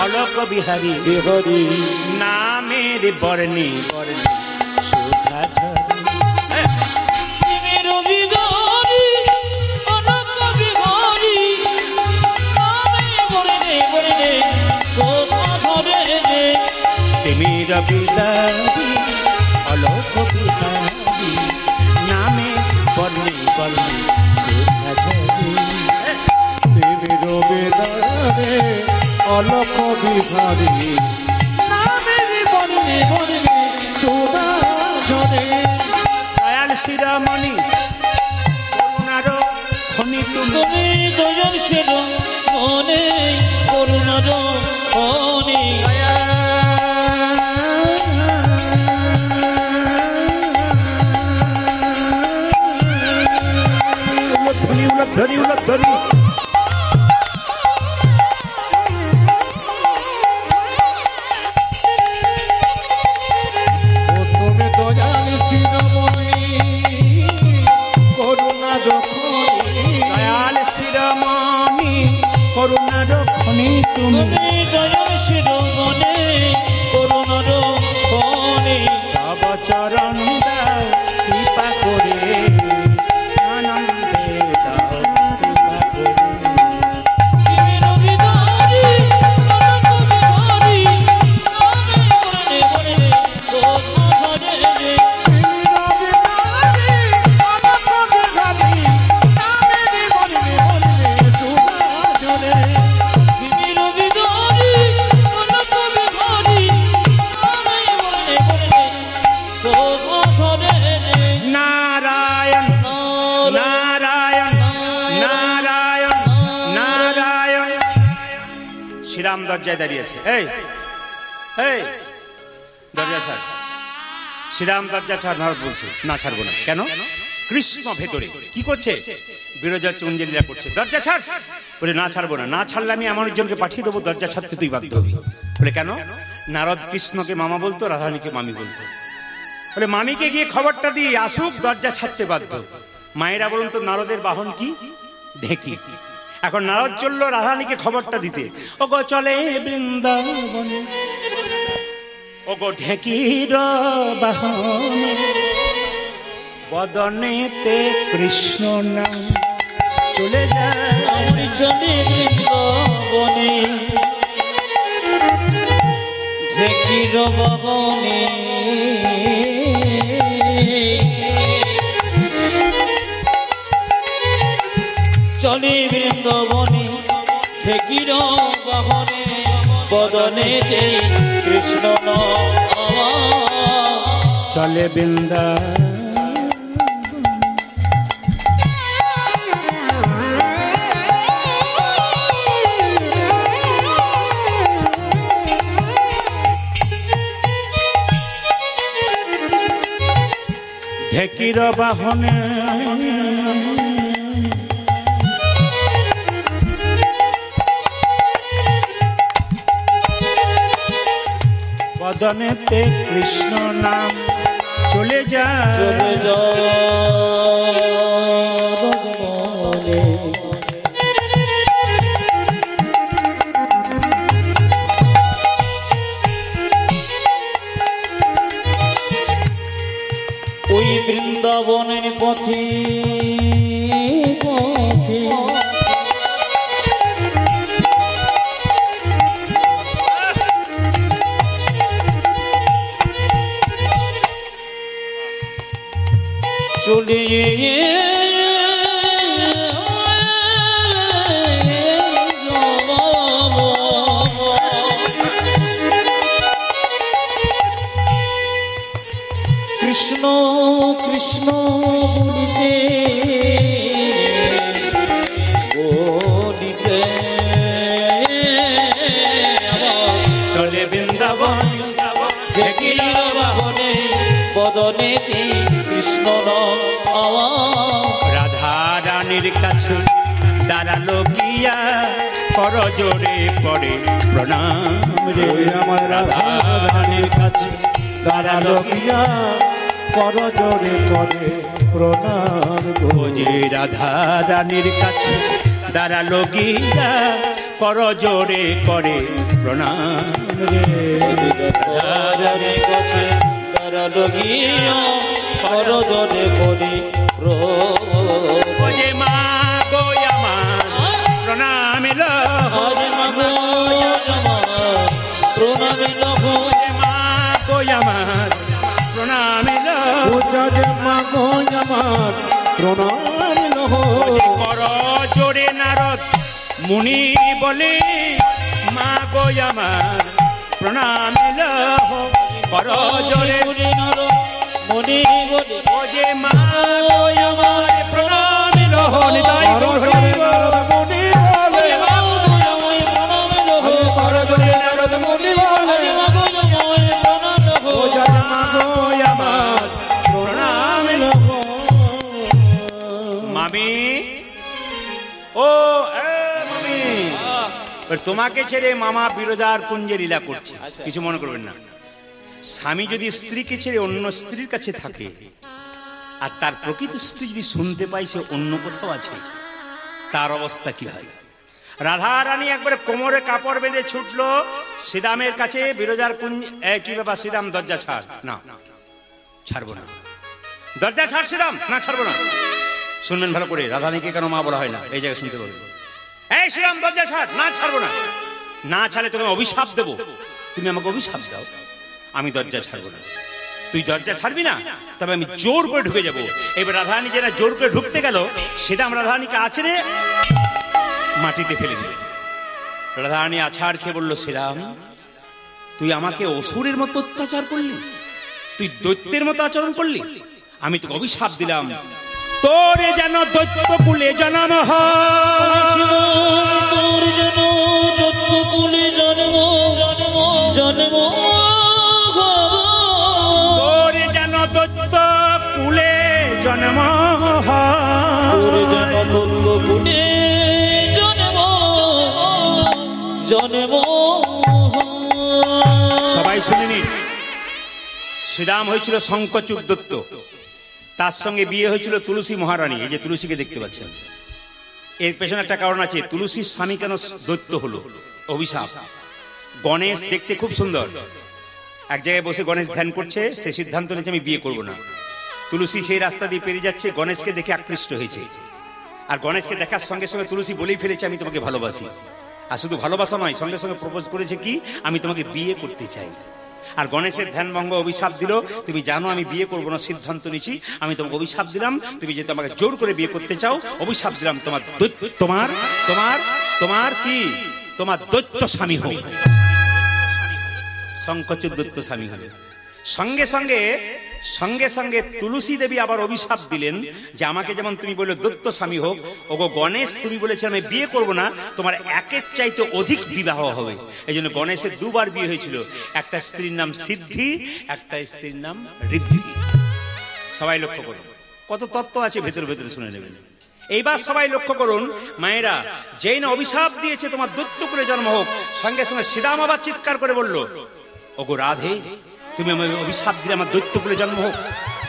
অলোক বিহারী বিহরি নামের বর্ণে বর্ণে শোভা ঝরে। তুমি রবিদারি অলোক বিহারী নামে বর্ণে বর্ণে শোভা ঝরে। তুমি রবিদারি অলোক বিহারী নামে বর্ণে বর্ণে শোভা ঝরে। দেবী রবিদারে অলোক বিহারী নামের বর্ণে বর্ণে শোভা ঝরে। দয়াল শিরোমণি করুণার খনি তুমি, তুমি দয়াল শিরোমণি করুণার খনি। উলধ্বনি উলধ্বনি উলধ্বনি। ও তুমি দয়াল শিরোমণি করুণা রক্ষণী। দয়াল শিরোমণি করুণার খনি তুমি, তুমি দয়াল শিরোমণি করুণার খনি। তব চরণ দাও কৃপা করে, আনন্দে দাও কৃপা করে। তুমি রবিদারি অলোক বিহারী নামে বর্ণে বর্ণে শোভা ঝরে। তুমি রবিদারি অলোক বিহারী নামে বর্ণে বর্ণে শোভা ঝরে। নারায়ণ নারায়ণ নারায়ণ নারায়ণ। শ্রীরাম দরজায় দাঁড়িয়েছে, এই এই দরজা ছাড়। শ্রীরাম দরজা ছাড়। নারদ বলছে না ছাড়বো না। কেন? কৃষ্ণ ভেতরে কি করছে, বিরজার চঞ্জে লীলা করছে। দরজা ছাড় বলে না ছাড়বো না। না ছাড়লে আমি এমন একজনকে পাঠিয়ে দেবো, দরজা ছাড়তে তুই বাধ্য হবি। বলে কেন? নারদ কৃষ্ণকে মামা বলতো, রাধারানীকে মামি বলতো। বলে মামিকে গিয়ে খবরটা দিয়ে আসুক, দরজা ছাড়তে বাধ্য। মায়েরা বলুন তো নারদের বাহন কি? ঢেকি। এখন নারদ চললো রাধারানীকে খবরটা দিতে। ও গো চলে বৃন্দাবনে, ও গো ঢেকির বাহন, বদনেতে কৃষ্ণ নাম চলে যায়। আমি চলি বৃন্দাবনে ঢেকির বাহনে। চলি বৃন্দাবনে ঢেকির বাহনে, বদনেতে কৃষ্ণ নাম। চলে বৃন্দা ঢেকির বাহনে, বদনেতে কৃষ্ণ নাম চলে যায়। চলে বদনে। ওই বৃন্দাবনের পথে পথে চলে কৃষ্ণ কৃষ্ণ বলিতে বলিতে চলে বৃন্দাবন ঢেকির বাহনে, বদনেতে কৃষ্ণ নাম। রাধা রাধা রানীর কাছে দাঁড়ালো গিয়া কর জোরে করে প্রণাম রে। ওই আমার রাধা রানীর কাছে দাঁড়ালো গিয়া কর জোরে করে প্রণাম গো। ও যে রাধা রানীর কাছে দাঁড়ালো গিয়া কর জোরে করে প্রণাম রে। রাধারানীর কাছে দাঁড়ালো গিয়া কর জোরে করে প্রণাম। ও যে মা গো আমার প্রণাম এলো, আজ মাগো আমার প্রণাম লহো। ও যে মা গো আমার প্রণাম এলো, পূজা যে মা গো আমার প্রণাম লহ। ও যে কর জোরে নারদ মুনি বলে মা গো আমার প্রণাম এলো, কর জোরে মনে বলে ও যে মা গো আমার প্রণাম এলো। নিতাই কর গৌর জোরে হরি বল। নারদ মুনি বলে, কর জোরে নারদ মুনি বলে, পূজা যে মা গো আমার প্রণাম লহ। মামি ও মামি, তোমাকে ছেড়ে মামা বিরজার কুঞ্জে লীলা করছে, কিছু মনে করবেন না। স্বামী যদি স্ত্রীকে ছেড়ে অন্য স্ত্রীর কাছে থাকে আর তার প্রকৃত স্ত্রী যদি শুনতে পায় সে অন্য কোথাও আছে, তার অবস্থা কি হয়? রাধা রানী একবারে কোমরে কাপড় বেঁধে ছুটলো শ্রীরামের কাছে বিরজার কুঞ্জ। কি ব্যাপার শ্রীরাম, দরজা ছাড়। না, ছাড়বো না। দরজা ছাড় শ্রীরাম। না, ছাড়বো না। শুনবেন ভালো করে, রাধারানীকে কেন মা বলা হয় না এই জায়গায় শুনতে পারবেন। এই শ্রীরাম দরজা ছাড়। না, ছাড়বো না। না ছাড়লে তোকে অভিশাপ দেবো। তুমি আমাকে অভিশাপ দাও, আমি দরজা ছাড়বো না। তুই দরজা ছাড়বি না, তবে আমি জোর করে ঢুকে যাবো। এবার রাধারানী যেটা জোর করে ঢুকতে গেল, সেটা রাধারানীকে আছড়ে মাটিতে ফেলে দিল। রাধারানী আছাড় খেয়ে বলল, শ্রীরাম তুই আমাকে অসুরের মতো অত্যাচার করলি, তুই দৈত্যের মতো আচরণ করলি। আমি তোকে অভিশাপ দিলাম, তোরে যেন দৈত্য কুলে জন্ম হয়, তোর যেন দত্ত কুলে জন্ম জন্ম জন্ম তোরে যেন দৈত্য কুলে জন্ম তোর যেন হয়। দত্ত কুলে জন্ম জন্ম সবাই শুনে নিন, শ্রীরাম হয়েছিল শঙ্কচূড় দত্ত, তার সঙ্গে বিয়ে হয়েছিল তুলসী মহারানী। এই যে তুলসীকে দেখতে পাচ্ছেন, এর পেছনে একটা কারণ আছে। তুলসীর স্বামী কেন দৈত্য হলো? অভিশাপ। গণেশ দেখতে খুব সুন্দর, এক জায়গায় বসে গণেশ ধ্যান করছে, সে সিদ্ধান্ত নিয়েছে আমি বিয়ে করব না। তুলসী সেই রাস্তা দিয়ে পেরিয়ে যাচ্ছে, গণেশকে দেখে আকৃষ্ট হয়েছে। আর গণেশকে দেখার সঙ্গে সঙ্গে তুলসী বলেই ফেলেছে আমি তোমাকে ভালোবাসি। আর শুধু ভালোবাসা নয়, সঙ্গে সঙ্গে প্রপোজ করেছে কি, আমি তোমাকে বিয়ে করতে চাই। আর গণেশের ধ্যানভঙ্গ অভিশাপ দিল, তুমি জানো আমি বিয়ে করবো না, সিদ্ধান্ত নিয়েছি। আমি তোমাকে অভিশাপ দিলাম, তুমি যেহেতু আমাকে জোর করে বিয়ে করতে চাও, অভিশাপ দিলাম তোমার তোমার তোমার তোমার কি তোমার দৈত্য স্বামী হোক। শঙ্কচূড় দৈত্য স্বামী হবে। সঙ্গে সঙ্গে সঙ্গে সঙ্গে তুলসী দেবী আবার অভিশাপ দিলেন যে আমাকে যেমন তুমি বললে দৈত্য স্বামী হোক, ওগো গণেশ তুমি বলেছো আমি বিয়ে করব না, তোমার একের চাইতে অধিক বিবাহ হবে। এই জন্য গণেশের দুবার বিয়ে হয়েছিল, একটা স্ত্রীর নাম সিদ্ধি, একটা স্ত্রীর নাম ঋদ্ধি। সবাই লক্ষ্য করুন, কত তত্ত্ব আছে ভেতরে ভেতরে, শুনে নেবেন। এইবার সবাই লক্ষ্য করুন, মায়েরা, যেই না অভিশাপ দিয়েছে তোমার দৈত্য করে জন্ম হোক, সঙ্গে সঙ্গে শ্রীরাম আবার চিৎকার করে বলল, ওগো রাধে তুমি আমার অভিশাপ দিলে আমার দৈত্যকুলে জন্ম হোক।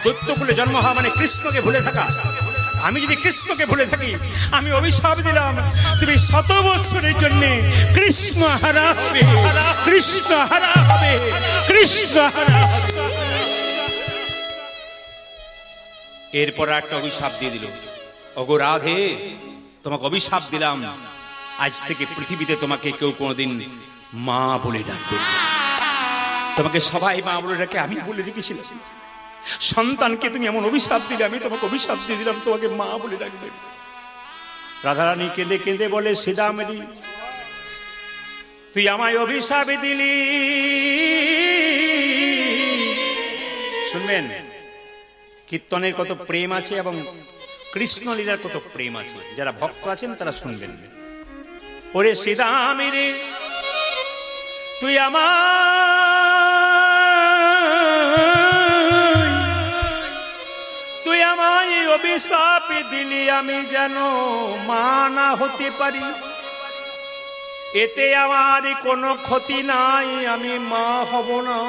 দৈত্যকুলে জন্ম হওয়া মানে কৃষ্ণকে ভুলে থাকা। আমি যদি কৃষ্ণকে ভুলে থাকি, আমি অভিশাপ দিলাম তুমি 100 বছরের জন্য কৃষ্ণ হারা হবে, কৃষ্ণ হারা হবে, কৃষ্ণ হারা হবে। এরপর একটা অভিশাপ দিয়ে দিল, ওগো রাধে তোমাকে অভিশাপ দিলাম, আজ থেকে পৃথিবীতে তোমাকে কেউ কোনোদিন মা বলে ডাকবে না। তোমাকে সবাই মা বলে ডাকে, আমি বলে রেখেছিলাম সন্তানকে তুমি এমন অভিশাপ দিলে, আমি তোমাকে অভিশাপ দিয়ে দিলাম তোমাকে মা বলে ডাকবে। রাধারানী কেঁদে কেঁদে বলে, শ্রীরামেরই তুই আমায় অভিশাপ দিলি। শুনবেন কীর্তনের কত প্রেম আছে এবং কৃষ্ণ লীলার কত প্রেম আছে, যারা ভক্ত আছেন তারা শুনবেন। ওরে শ্রীরামেরই তুই আমায় আমায় অভিশাপ দিলি আমি যেন মা না হতে পারি, এতে আমার কোনো ক্ষতি নাই, আমি মা হব না।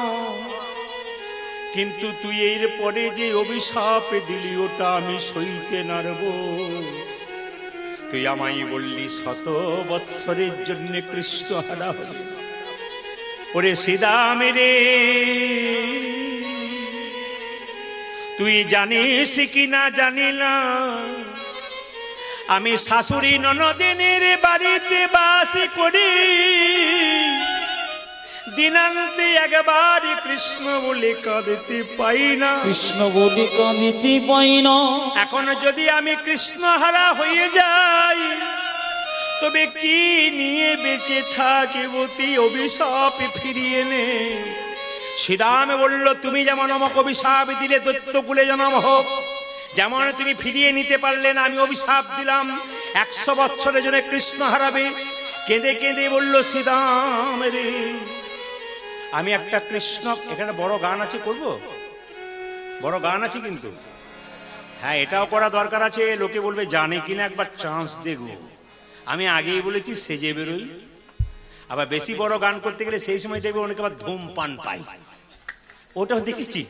কিন্তু তুই এর পরে যে অভিশাপ দিলি ওটা আমি সইতে নারব। তুই আমায় বললি 100 বৎসরের জন্য কৃষ্ণ হারা হবে। ওরে শ্রীদাম রে, তুই জানিস কি না জানি না, আমি শাশুড়ি ননদিনীর বাড়িতে বাস করি, দিনান্তে একবার কৃষ্ণ বলে কাঁদতে পাই না, কৃষ্ণ বলে কাঁদিতে পাই না। এখন যদি আমি কৃষ্ণ হারা হয়ে যাই তবে কি নিয়ে বেঁচে থাকিবতি, অভিশাপ ফিরিয়ে নে। শ্রীরাম বলল, তুমি যেমন আমাকে অভিশাপ দিলে দৈত্যকুলে জন্ম হোক, যেমন তুমি ফিরিয়ে নিতে পারলে না, আমি অভিশাপ দিলাম 100 বছরের জন্য কৃষ্ণ হারাবে। কেঁদে কেঁদে বলল, শ্রীরাম রে, আমি একটা কৃষ্ণ, এখানে বড় গান আছে, করব বড় গান আছে কিন্তু, হ্যাঁ এটাও করা দরকার আছে। লোকে বলবে জানে কিনা, একবার চান্স দেখব। আমি আগেই বলেছি সেজে বেরোই, আবার বেশি বড় গান করতে গেলে সেই সময় দেখবে অনেকে আবার ধূমপান পাই, ওটাও দেখেছি।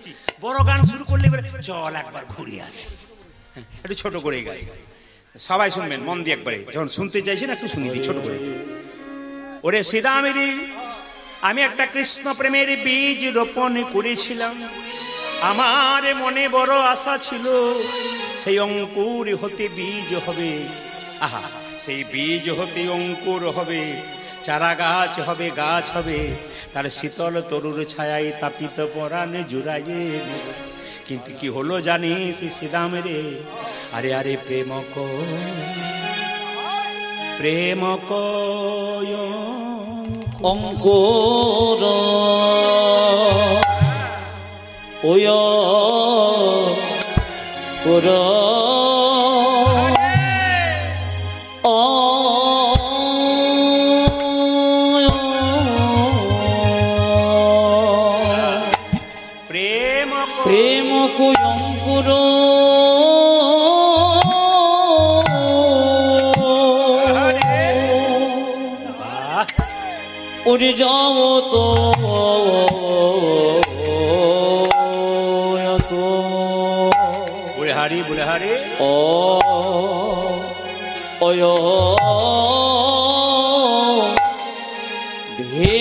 বড় গান শুরু করলে চল একবার ঘুরে আসি, একটু ছোট করে গাই, সবাই শুনবেন মন দিয়ে একবারে, যখন শুনতে চাইছেন একটু শুনিয়ে দিই ছোট করে। ওরে শ্রীরামেরই আমি একটা কৃষ্ণ প্রেমের বীজ রোপণ করেছিলাম, আমার মনে বড় আশা ছিল সেই অঙ্কুর হতে বীজ হবে, আহা সেই বীজ হতে অঙ্কুর হবে, চারা গাছ হবে, গাছ হবে, তার শীতল তরুর ছায়ায় তাপিত পরাণে জুড়াইয়ে নেব। কিন্তু কি হলো জানিস শ্রীরাম রে, আরে আরে প্রেম কয় অঙ্কুর ওয় পুর প্রেম কুয়ঙ্কুর উড়ে যাও তো বলে হারি ও ওয় ভে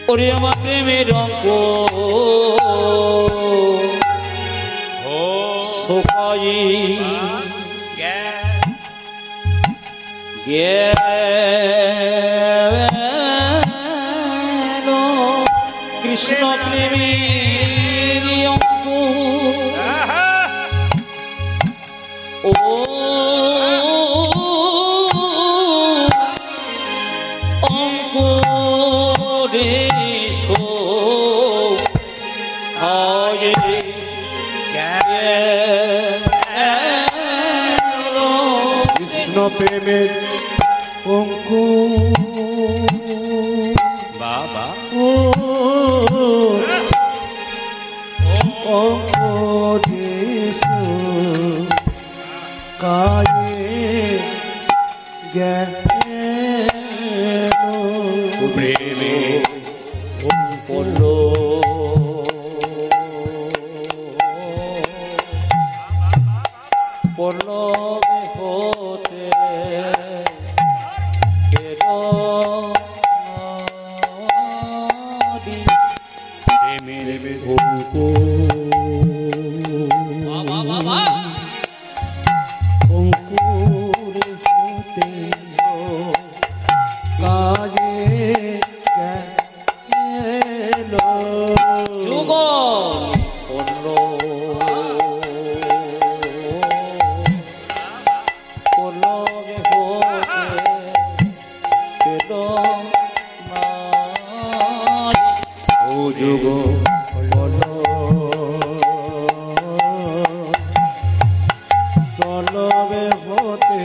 ওরে আমার প্রেমের অঙ্ক শোকাই গেল কৃষ্ণ প্রেমের অঙ্ক ও অঙ্ক রে কৃষ্ণ প্রেমের অঙ্কুর বাবা অঙ্কুরেশ কায়ে গেল প্রেমে পড়ল পড়ল হতে প্রেমের অঙ্কুর হতে কায়ে গেল যুগল পড়ল পড়ল হতে পেল ও যুগ চলবে হতে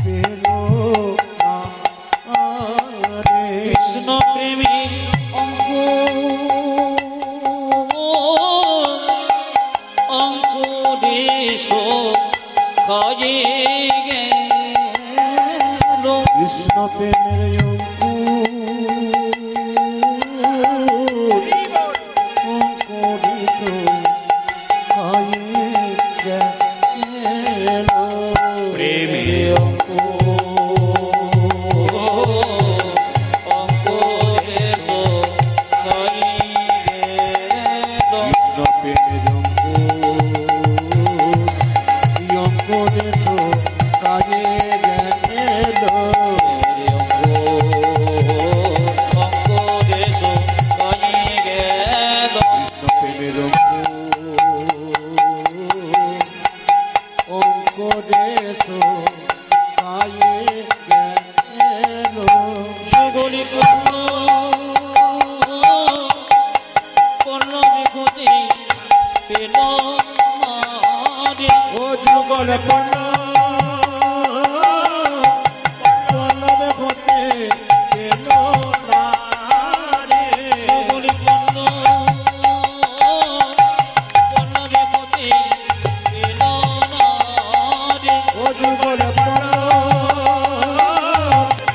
পেল প্রেমের অঙ্কুর এসো কাজে গেল প্রেমের অঙ্কুর এসো কাজে গেল সুগলি পূর্ণ বিভূতি পেল মারে ও যুগল পণ্য পল্লবে হতে পেল না রে সুগলি পূর্ণ বিভূতি পেল মারে ও যুগল পণ্য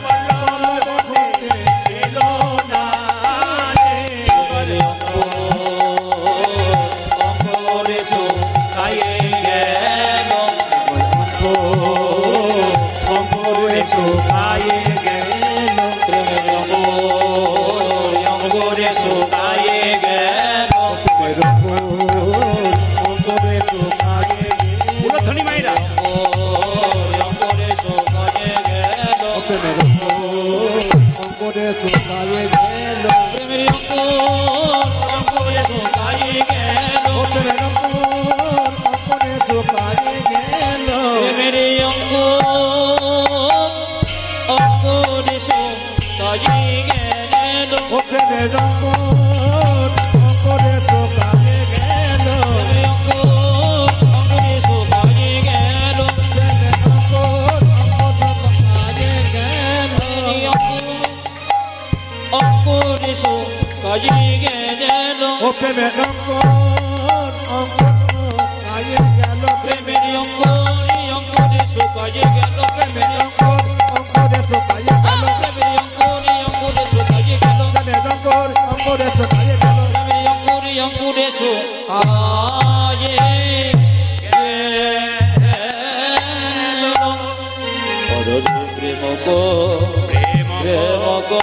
পল্লবে হতে পেল না রে অঙ্কুরেশু কায়ে গেল অঙ্কুরেশো কায়ে গেল অঙ্কুরেশু কায়ে গেল অঙ্কুরেশো কায়ে মূলধ্বনি মাইরা অঙ্কুরেশু কায়ে গেল অঙ্কুরেশো কায়ে গেল প্রেমের অঙ্কুরেশু কায়ে গেল অঙ্কুরেশো কায়ে গেল প্রেমের অঙ্কুরেশু কায়ে গেল প্রেমের অঙ্কুরেশো কায়ে গেল অঙ্কুরেশু কায়ে গেল প্রেমের কায়ে গেল অঙ্কুরেশু কায়ে গেল ও প্রেমের কায়ে গেল প্রেমের অঙ্কুরেশু কায়ে গেল প্রেমের অঙ্কুরেশো কায়ে গেল প্রেমের অঙ্কুরেশু কায়ে গেল প্রেমের অঙ্কুরেশো কায়ে গেল প্রেমের অঙ্কুরেশু কায়ে গেল প্রেম গো